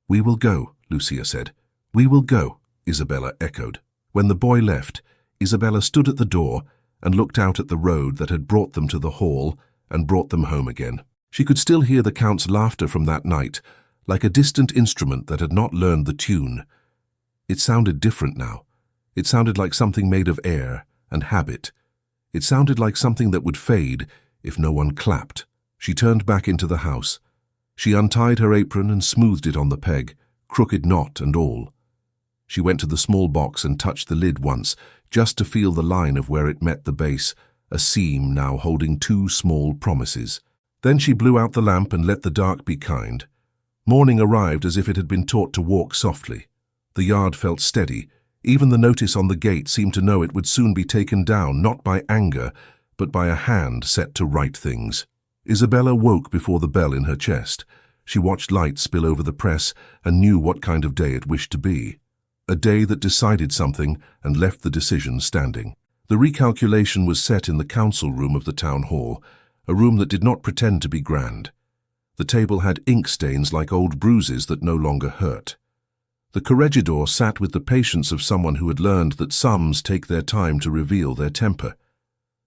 "We will go," Lucia said. "We will go," Isabella echoed. When the boy left, Isabella stood at the door and looked out at the road that had brought them to the hall and brought them home again. She could still hear the Count's laughter from that night, like a distant instrument that had not learned the tune. It sounded different now. It sounded like something made of air and habit. It sounded like something that would fade if no one clapped. She turned back into the house. She untied her apron and smoothed it on the peg, crooked knot and all. She went to the small box and touched the lid once, just to feel the line of where it met the base, a seam now holding two small promises. Then she blew out the lamp and let the dark be kind. Morning arrived as if it had been taught to walk softly. The yard felt steady. Even the notice on the gate seemed to know it would soon be taken down, not by anger, but by a hand set to right things. Isabella woke before the bell in her chest. She watched light spill over the press and knew what kind of day it wished to be. A day that decided something and left the decision standing. The recalculation was set in the council room of the town hall, a room that did not pretend to be grand. The table had ink stains like old bruises that no longer hurt. The corregidor sat with the patience of someone who had learned that sums take their time to reveal their temper.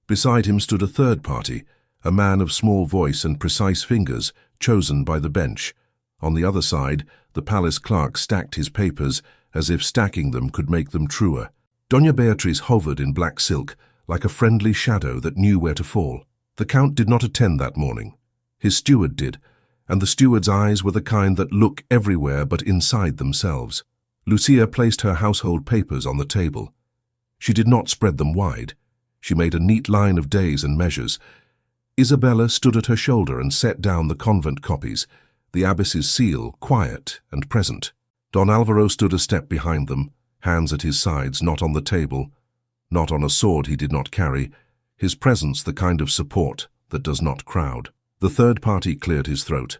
Beside him stood a third party, a man of small voice and precise fingers, chosen by the bench. On the other side, the palace clerk stacked his papers as if stacking them could make them truer. Doña Beatriz hovered in black silk, like a friendly shadow that knew where to fall. The Count did not attend that morning. His steward did, and the steward's eyes were the kind that look everywhere but inside themselves. Lucia placed her household papers on the table. She did not spread them wide. She made a neat line of days and measures. Isabella stood at her shoulder and set down the convent copies, the abbess's seal, quiet and present. Don Alvaro stood a step behind them, hands at his sides, not on the table, not on a sword he did not carry, his presence the kind of support that does not crowd. The third party cleared his throat.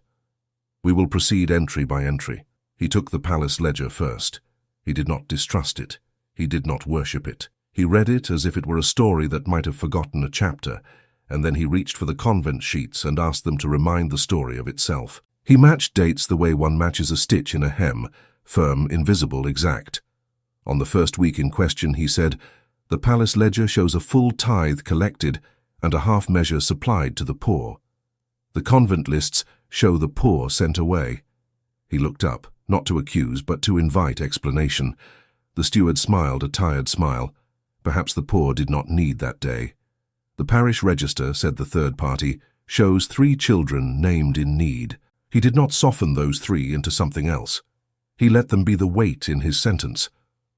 "We will proceed entry by entry." He took the palace ledger first. He did not distrust it. He did not worship it. He read it as if it were a story that might have forgotten a chapter, and then he reached for the convent sheets and asked them to remind the story of itself. He matched dates the way one matches a stitch in a hem, firm, invisible, exact. On the first week in question, he said, "The palace ledger shows a full tithe collected and a half measure supplied to the poor. The convent lists show the poor sent away." He looked up, not to accuse, but to invite explanation. The steward smiled a tired smile. Perhaps the poor did not need that day. "The parish register," said the third party, "shows 3 children named in need." He did not soften those 3 into something else. He let them be the weight in his sentence.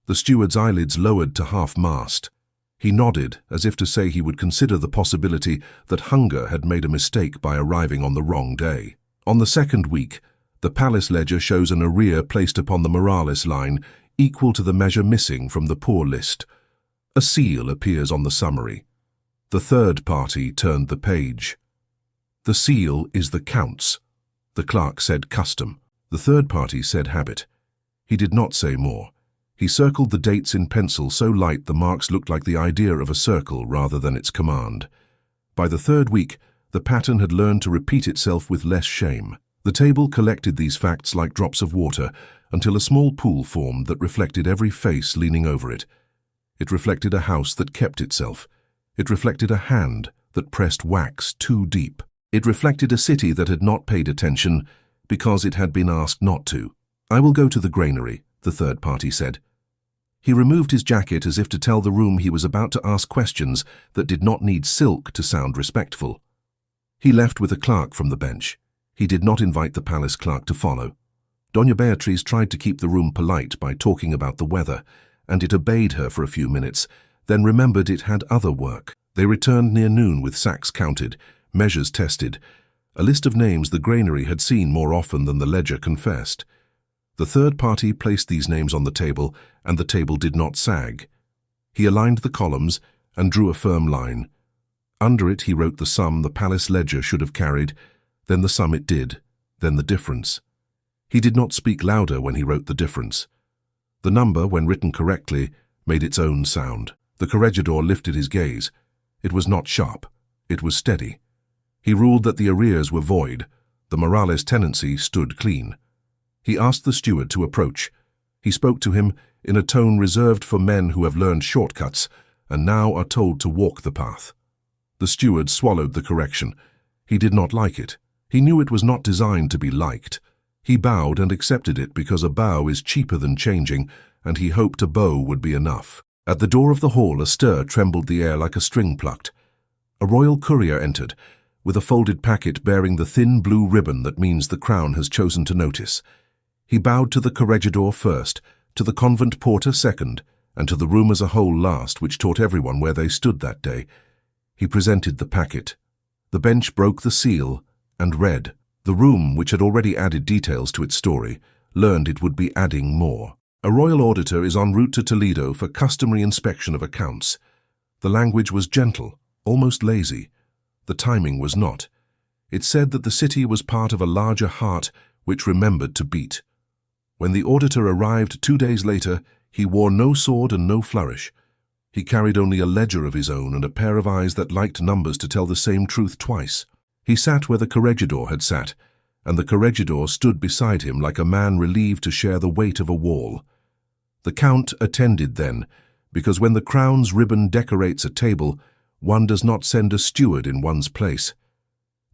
The steward's eyelids lowered to half-mast. He nodded, as if to say he would consider the possibility that hunger had made a mistake by arriving on the wrong day. On the second week, the palace ledger shows an arrear placed upon the Morales line equal to the measure missing from the poor list. A seal appears on the summary. The third party turned the page. "The seal is the Count's." The clerk said custom. The third party said habit. He did not say more. He circled the dates in pencil so light the marks looked like the idea of a circle rather than its command. By the third week, the pattern had learned to repeat itself with less shame. The table collected these facts like drops of water until a small pool formed that reflected every face leaning over it. It reflected a house that kept itself. It reflected a hand that pressed wax too deep. It reflected a city that had not paid attention because it had been asked not to. "I will go to the granary," the third party said. He removed his jacket as if to tell the room he was about to ask questions that did not need silk to sound respectful. He left with a clerk from the bench. He did not invite the palace clerk to follow. Doña Beatriz tried to keep the room polite by talking about the weather, and it obeyed her for a few minutes, then remembered it had other work. They returned near noon with sacks counted, measures tested, a list of names the granary had seen more often than the ledger confessed. The third party placed these names on the table, and the table did not sag. He aligned the columns and drew a firm line. Under it he wrote the sum the palace ledger should have carried, then the sum it did, then the difference. He did not speak louder when he wrote the difference. The number, when written correctly, made its own sound. The corregidor lifted his gaze. It was not sharp. It was steady. He ruled that the arrears were void. The Morales tenancy stood clean. He asked the steward to approach. He spoke to him in a tone reserved for men who have learned shortcuts and now are told to walk the path. The steward swallowed the correction. He did not like it. He knew it was not designed to be liked. He bowed and accepted it because a bow is cheaper than changing, and he hoped a bow would be enough. At the door of the hall, a stir trembled the air like a string plucked. A royal courier entered, with a folded packet bearing the thin blue ribbon that means the crown has chosen to notice. He bowed to the corregidor first, to the convent porter second, and to the room as a whole last, which taught everyone where they stood that day. He presented the packet. The bench broke the seal and read. The room, which had already added details to its story, learned it would be adding more. A royal auditor is en route to Toledo for customary inspection of accounts. The language was gentle, almost lazy. The timing was not. It said that the city was part of a larger heart which remembered to beat. When the auditor arrived 2 days later, he wore no sword and no flourish. He carried only a ledger of his own and a pair of eyes that liked numbers to tell the same truth twice. He sat where the corregidor had sat, and the corregidor stood beside him like a man relieved to share the weight of a wall. The count attended then, because when the crown's ribbon decorates a table, one does not send a steward in one's place.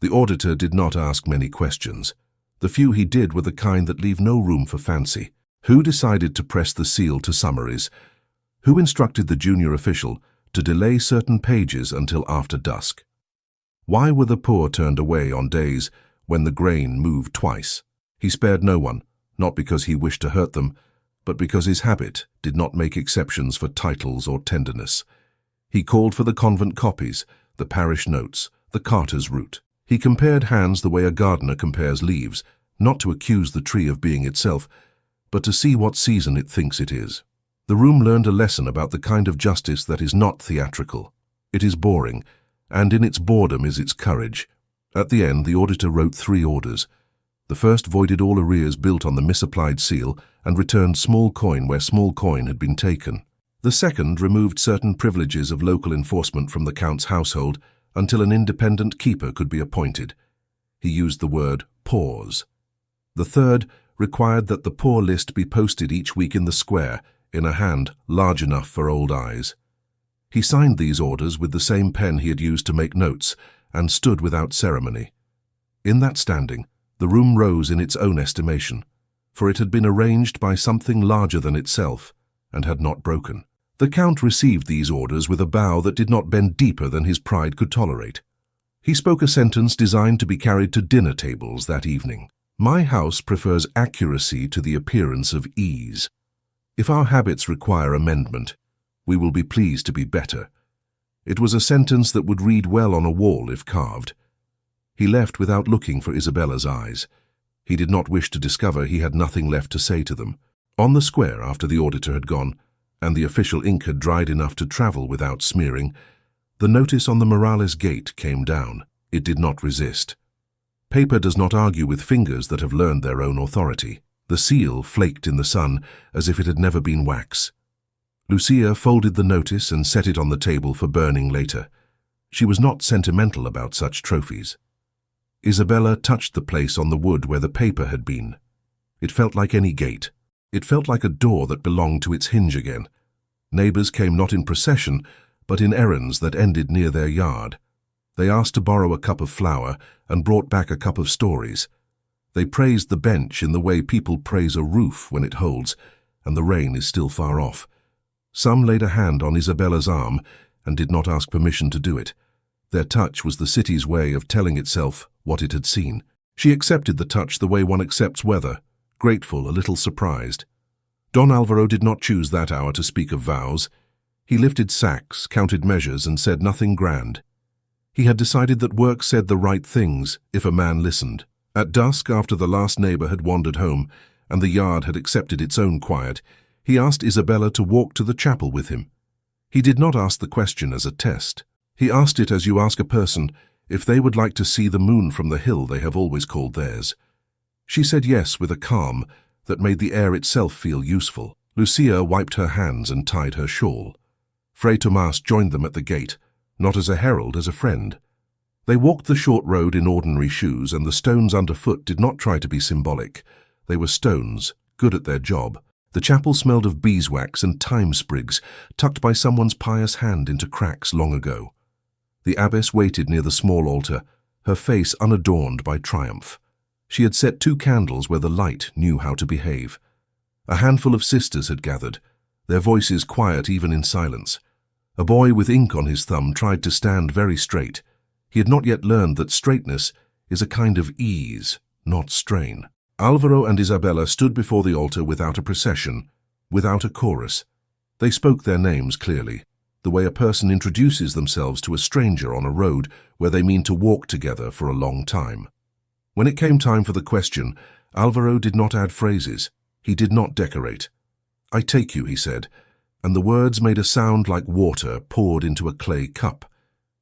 The auditor did not ask many questions. The few he did were the kind that leave no room for fancy. Who decided to press the seal to summaries? Who instructed the junior official to delay certain pages until after dusk? Why were the poor turned away on days when the grain moved twice? He spared no one, not because he wished to hurt them, but because his habit did not make exceptions for titles or tenderness. He called for the convent copies, the parish notes, the carter's route. He compared hands the way a gardener compares leaves, not to accuse the tree of being itself, but to see what season it thinks it is. The room learned a lesson about the kind of justice that is not theatrical. It is boring, and in its boredom is its courage. At the end, the auditor wrote 3 orders. The first voided all arrears built on the misapplied seal and returned small coin where small coin had been taken. The second removed certain privileges of local enforcement from the count's household until an independent keeper could be appointed. He used the word pause. The third required that the poor list be posted each week in the square, in a hand large enough for old eyes. He signed these orders with the same pen he had used to make notes, and stood without ceremony. In that standing, the room rose in its own estimation, for it had been arranged by something larger than itself, and had not broken. The count received these orders with a bow that did not bend deeper than his pride could tolerate. He spoke a sentence designed to be carried to dinner tables that evening. My house prefers accuracy to the appearance of ease. If our habits require amendment, we will be pleased to be better. It was a sentence that would read well on a wall if carved. He left without looking for Isabella's eyes. He did not wish to discover he had nothing left to say to them. On the square, after the auditor had gone, and the official ink had dried enough to travel without smearing, the notice on the Morales gate came down. It did not resist. Paper does not argue with fingers that have learned their own authority. The seal flaked in the sun as if it had never been wax. Lucia folded the notice and set it on the table for burning later. She was not sentimental about such trophies. Isabella touched the place on the wood where the paper had been. It felt like any gate. It felt like a door that belonged to its hinge again. Neighbors came not in procession, but in errands that ended near their yard. They asked to borrow a cup of flour and brought back a cup of stories. They praised the bench in the way people praise a roof when it holds, and the rain is still far off. Some laid a hand on Isabella's arm and did not ask permission to do it. Their touch was the city's way of telling itself what it had seen. She accepted the touch the way one accepts weather, grateful, a little surprised. Don Alvaro did not choose that hour to speak of vows. He lifted sacks, counted measures, and said nothing grand. He had decided that work said the right things if a man listened. At dusk, after the last neighbor had wandered home and the yard had accepted its own quiet, he asked Isabella to walk to the chapel with him. He did not ask the question as a test. He asked it as you ask a person if they would like to see the moon from the hill they have always called theirs. She said yes with a calm that made the air itself feel useful. Lucia wiped her hands and tied her shawl. Fray Tomas joined them at the gate, not as a herald, as a friend. They walked the short road in ordinary shoes, and the stones underfoot did not try to be symbolic. They were stones, good at their job. The chapel smelled of beeswax and thyme sprigs, tucked by someone's pious hand into cracks long ago. The abbess waited near the small altar, her face unadorned by triumph. She had set 2 candles where the light knew how to behave. A handful of sisters had gathered, their voices quiet even in silence. A boy with ink on his thumb tried to stand very straight. He had not yet learned that straightness is a kind of ease, not strain. Alvaro and Isabella stood before the altar without a procession, without a chorus. They spoke their names clearly, the way a person introduces themselves to a stranger on a road where they mean to walk together for a long time. When it came time for the question, Alvaro did not add phrases. He did not decorate. "I take you," he said, and the words made a sound like water poured into a clay cup.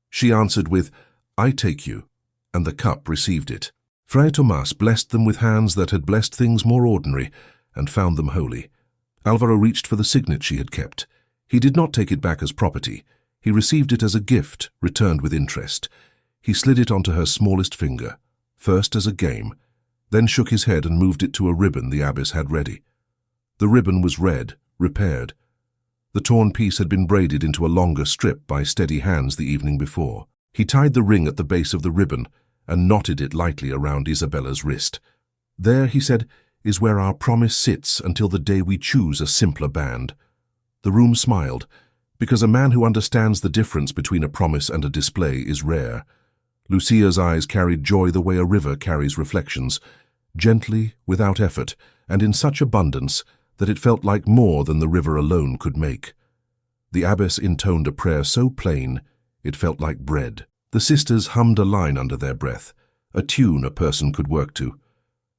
She answered with, "I take you," and the cup received it. Fray Tomas blessed them with hands that had blessed things more ordinary and found them holy. Alvaro reached for the signet she had kept. He did not take it back as property. He received it as a gift, returned with interest. He slid it onto her smallest finger, first as a game, then shook his head and moved it to a ribbon the abbess had ready. The ribbon was red, repaired. The torn piece had been braided into a longer strip by steady hands the evening before. He tied the ring at the base of the ribbon and knotted it lightly around Isabella's wrist. "There," he said, "is where our promise sits until the day we choose a simpler band." The room smiled, because a man who understands the difference between a promise and a display is rare. Lucia's eyes carried joy the way a river carries reflections, gently, without effort, and in such abundance that it felt like more than the river alone could make. The abbess intoned a prayer so plain it felt like bread. The sisters hummed a line under their breath, a tune a person could work to.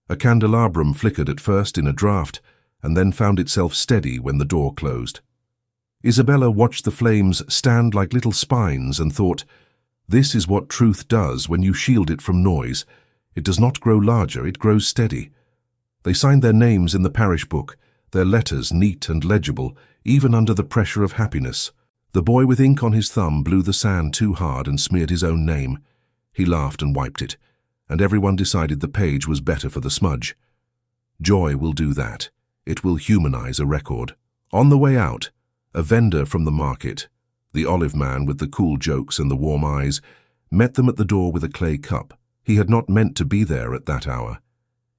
A candelabrum flickered at first in a draught, and then found itself steady when the door closed. Isabella watched the flames stand like little spines and thought, "This is what truth does when you shield it from noise. It does not grow larger, it grows steady." They signed their names in the parish book, their letters neat and legible, even under the pressure of happiness. The boy with ink on his thumb blew the sand too hard and smeared his own name. He laughed and wiped it, and everyone decided the page was better for the smudge. Joy will do that. It will humanize a record. On the way out, a vendor from the market, the olive man with the cool jokes and the warm eyes, met them at the door with a clay cup. He had not meant to be there at that hour.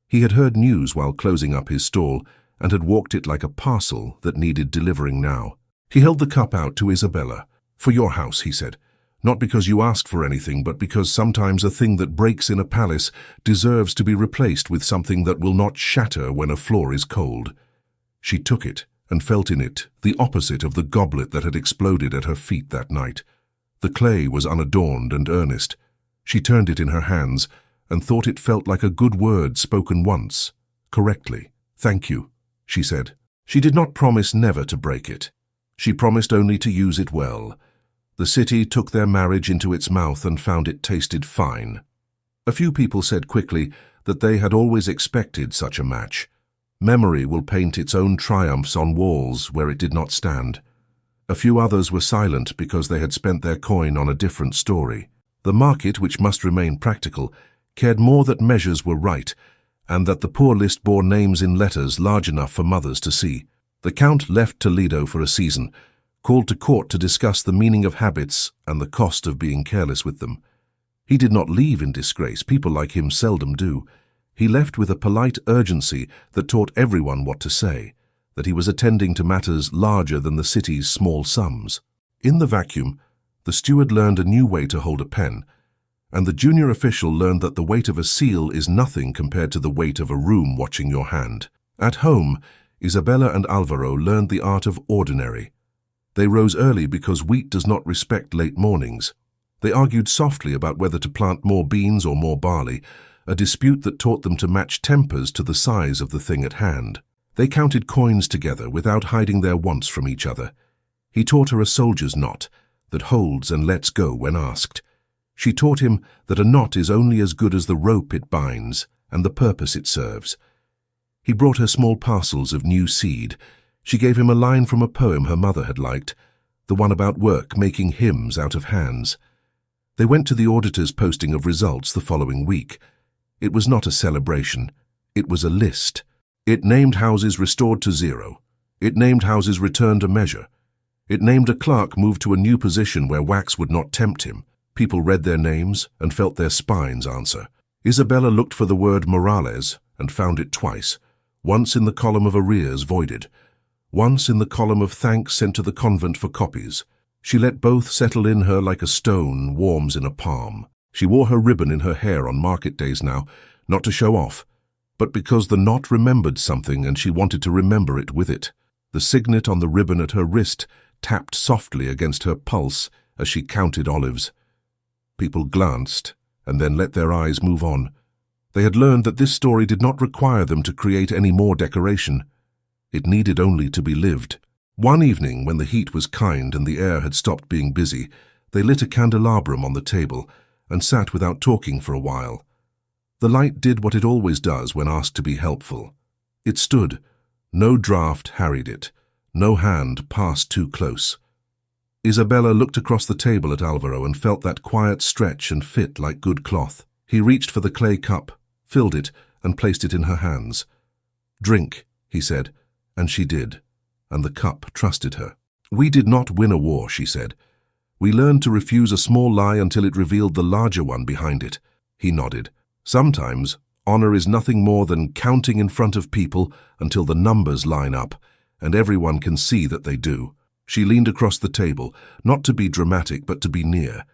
He had heard news while closing up his stall and had walked it like a parcel that needed delivering now. He held the cup out to Isabella. "For your house," he said. "Not because you asked for anything, but because sometimes a thing that breaks in a palace deserves to be replaced with something that will not shatter when a floor is cold." She took it and felt in it the opposite of the goblet that had exploded at her feet that night. The clay was unadorned and earnest. She turned it in her hands and thought it felt like a good word spoken once, correctly. "Thank you," she said. She did not promise never to break it. She promised only to use it well. The city took their marriage into its mouth and found it tasted fine. A few people said quickly that they had always expected such a match. Memory will paint its own triumphs on walls where it did not stand. A few others were silent because they had spent their coin on a different story. The market, which must remain practical, cared more that measures were right, and that the poor list bore names in letters large enough for mothers to see. The Count left Toledo for a season, called to court to discuss the meaning of habits and the cost of being careless with them. He did not leave in disgrace, people like him seldom do. He left with a polite urgency that taught everyone what to say, that he was attending to matters larger than the city's small sums. In the vacuum, the steward learned a new way to hold a pen, and the junior official learned that the weight of a seal is nothing compared to the weight of a room watching your hand. At home, Isabella and Alvaro learned the art of ordinary. They rose early because wheat does not respect late mornings. They argued softly about whether to plant more beans or more barley, a dispute that taught them to match tempers to the size of the thing at hand. They counted coins together without hiding their wants from each other. He taught her a soldier's knot that holds and lets go when asked. She taught him that a knot is only as good as the rope it binds and the purpose it serves. He brought her small parcels of new seed. She gave him a line from a poem her mother had liked, the one about work making hymns out of hands. They went to the auditor's posting of results the following week. It was not a celebration. It was a list. It named houses restored to 0. It named houses returned a measure. It named a clerk moved to a new position where wax would not tempt him. People read their names and felt their spines answer. Isabella looked for the word Morales and found it twice, once in the column of arrears voided, once in the column of thanks sent to the convent for copies. She let both settle in her like a stone warms in a palm. She wore her ribbon in her hair on market days now, not to show off, but because the knot remembered something and she wanted to remember it with it. The signet on the ribbon at her wrist tapped softly against her pulse as she counted olives. People glanced and then let their eyes move on. They had learned that this story did not require them to create any more decoration. It needed only to be lived. One evening, when the heat was kind and the air had stopped being busy, they lit a candelabrum on the table and sat without talking for a while. The light did what it always does when asked to be helpful. It stood. No draught harried it. No hand passed too close. Isabella looked across the table at Alvaro and felt that quiet stretch and fit like good cloth. He reached for the clay cup, filled it, and placed it in her hands. "Drink," he said, and she did, and the cup trusted her. "We did not win a war," she said. "We learned to refuse a small lie until it revealed the larger one behind it." He nodded. "Sometimes, honor is nothing more than counting in front of people until the numbers line up, and everyone can see that they do." She leaned across the table, not to be dramatic but to be near.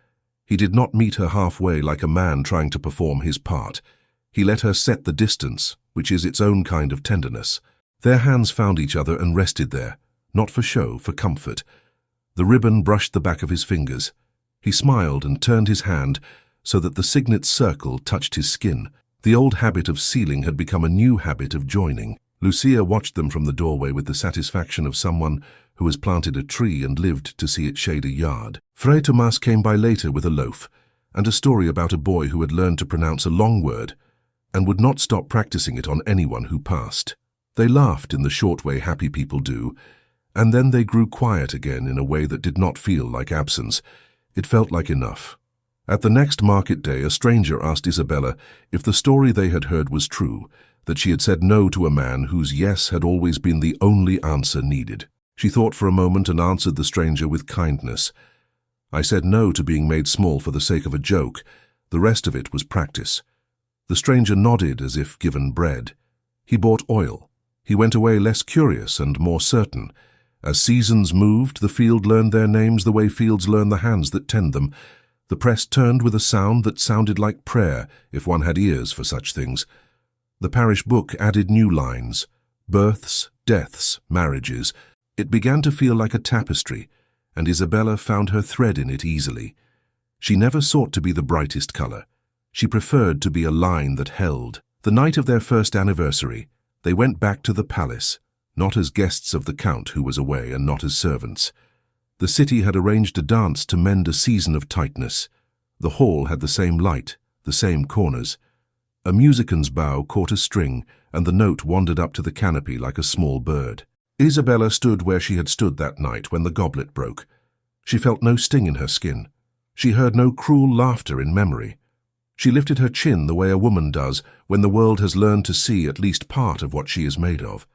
He did not meet her halfway like a man trying to perform his part. He let her set the distance, which is its own kind of tenderness. Their hands found each other and rested there, not for show, for comfort. The ribbon brushed the back of his fingers. He smiled and turned his hand so that the signet's circle touched his skin. The old habit of sealing had become a new habit of joining. Lucia watched them from the doorway with the satisfaction of someone who has planted a tree and lived to see it shade a yard. Fray Tomas came by later with a loaf and a story about a boy who had learned to pronounce a long word and would not stop practicing it on anyone who passed. They laughed in the short way happy people do, and then they grew quiet again in a way that did not feel like absence. It felt like enough. At the next market day, a stranger asked Isabella if the story they had heard was true, that she had said no to a man whose yes had always been the only answer needed. She thought for a moment and answered the stranger with kindness. "I said no to being made small for the sake of a joke. The rest of it was practice." The stranger nodded as if given bread. He bought oil. He went away less curious and more certain. As seasons moved, the field learned their names the way fields learn the hands that tend them. The press turned with a sound that sounded like prayer, if one had ears for such things. The parish book added new lines. Births, deaths, marriages. It began to feel like a tapestry, and Isabella found her thread in it easily. She never sought to be the brightest color. She preferred to be a line that held. The night of their first anniversary, they went back to the palace, not as guests of the Count who was away and not as servants. The city had arranged a dance to mend a season of tightness. The hall had the same light, the same corners. A musician's bow caught a string, and the note wandered up to the canopy like a small bird. Isabella stood where she had stood that night when the goblet broke. She felt no sting in her skin. She heard no cruel laughter in memory. She lifted her chin the way a woman does when the world has learned to see at least part of what she is made of.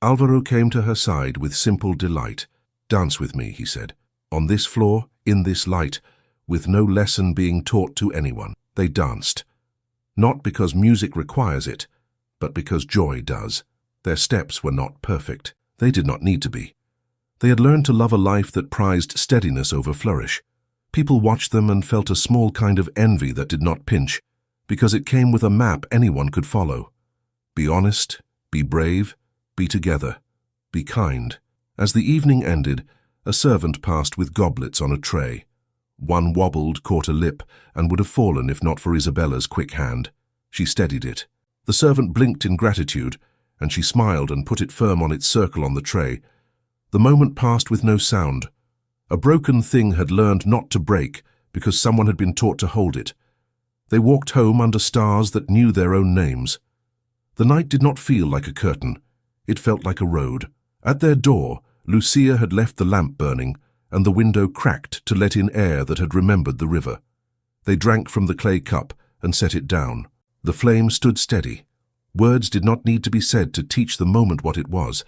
Alvaro came to her side with simple delight. "Dance with me," he said. "On this floor, in this light, with no lesson being taught to anyone." They danced. Not because music requires it, but because joy does. Their steps were not perfect. They did not need to be. They had learned to love a life that prized steadiness over flourish. People watched them and felt a small kind of envy that did not pinch, because it came with a map anyone could follow. Be honest, be brave, be together, be kind. As the evening ended, a servant passed with goblets on a tray. One wobbled, caught a lip, and would have fallen if not for Isabella's quick hand. She steadied it. The servant blinked in gratitude, and she smiled and put it firm on its circle on the tray. The moment passed with no sound. A broken thing had learned not to break because someone had been taught to hold it. They walked home under stars that knew their own names. The night did not feel like a curtain. It felt like a road. At their door, Lucia had left the lamp burning, and the window cracked to let in air that had remembered the river. They drank from the clay cup and set it down. The flame stood steady. Words did not need to be said to teach the moment what it was.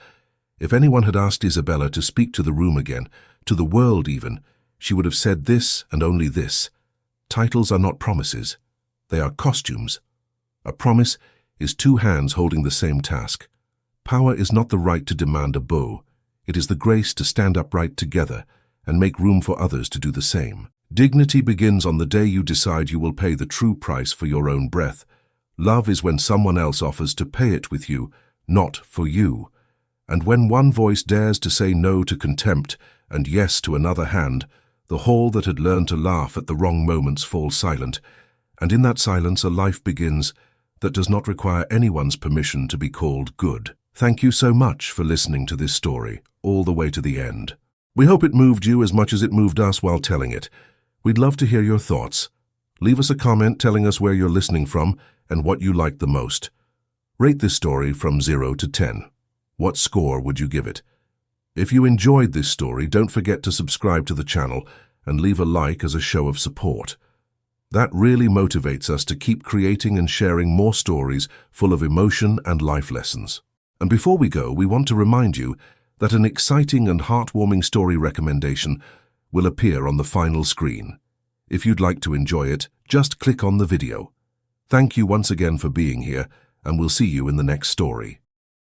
If anyone had asked Isabella to speak to the room again, to the world even, she would have said this and only this. Titles are not promises. They are costumes. A promise is two hands holding the same task. Power is not the right to demand a bow. It is the grace to stand upright together and make room for others to do the same. Dignity begins on the day you decide you will pay the true price for your own breath. Love is when someone else offers to pay it with you, not for you. And when one voice dares to say no to contempt and yes to another hand, the hall that had learned to laugh at the wrong moments falls silent, and in that silence a life begins that does not require anyone's permission to be called good. Thank you so much for listening to this story, all the way to the end. We hope it moved you as much as it moved us while telling it. We'd love to hear your thoughts. Leave us a comment telling us where you're listening from and what you liked the most. Rate this story from 0 to 10. What score would you give it? If you enjoyed this story, don't forget to subscribe to the channel and leave a like as a show of support. That really motivates us to keep creating and sharing more stories full of emotion and life lessons. And before we go, we want to remind you that an exciting and heartwarming story recommendation will appear on the final screen. If you'd like to enjoy it, just click on the video. Thank you once again for being here, and we'll see you in the next story.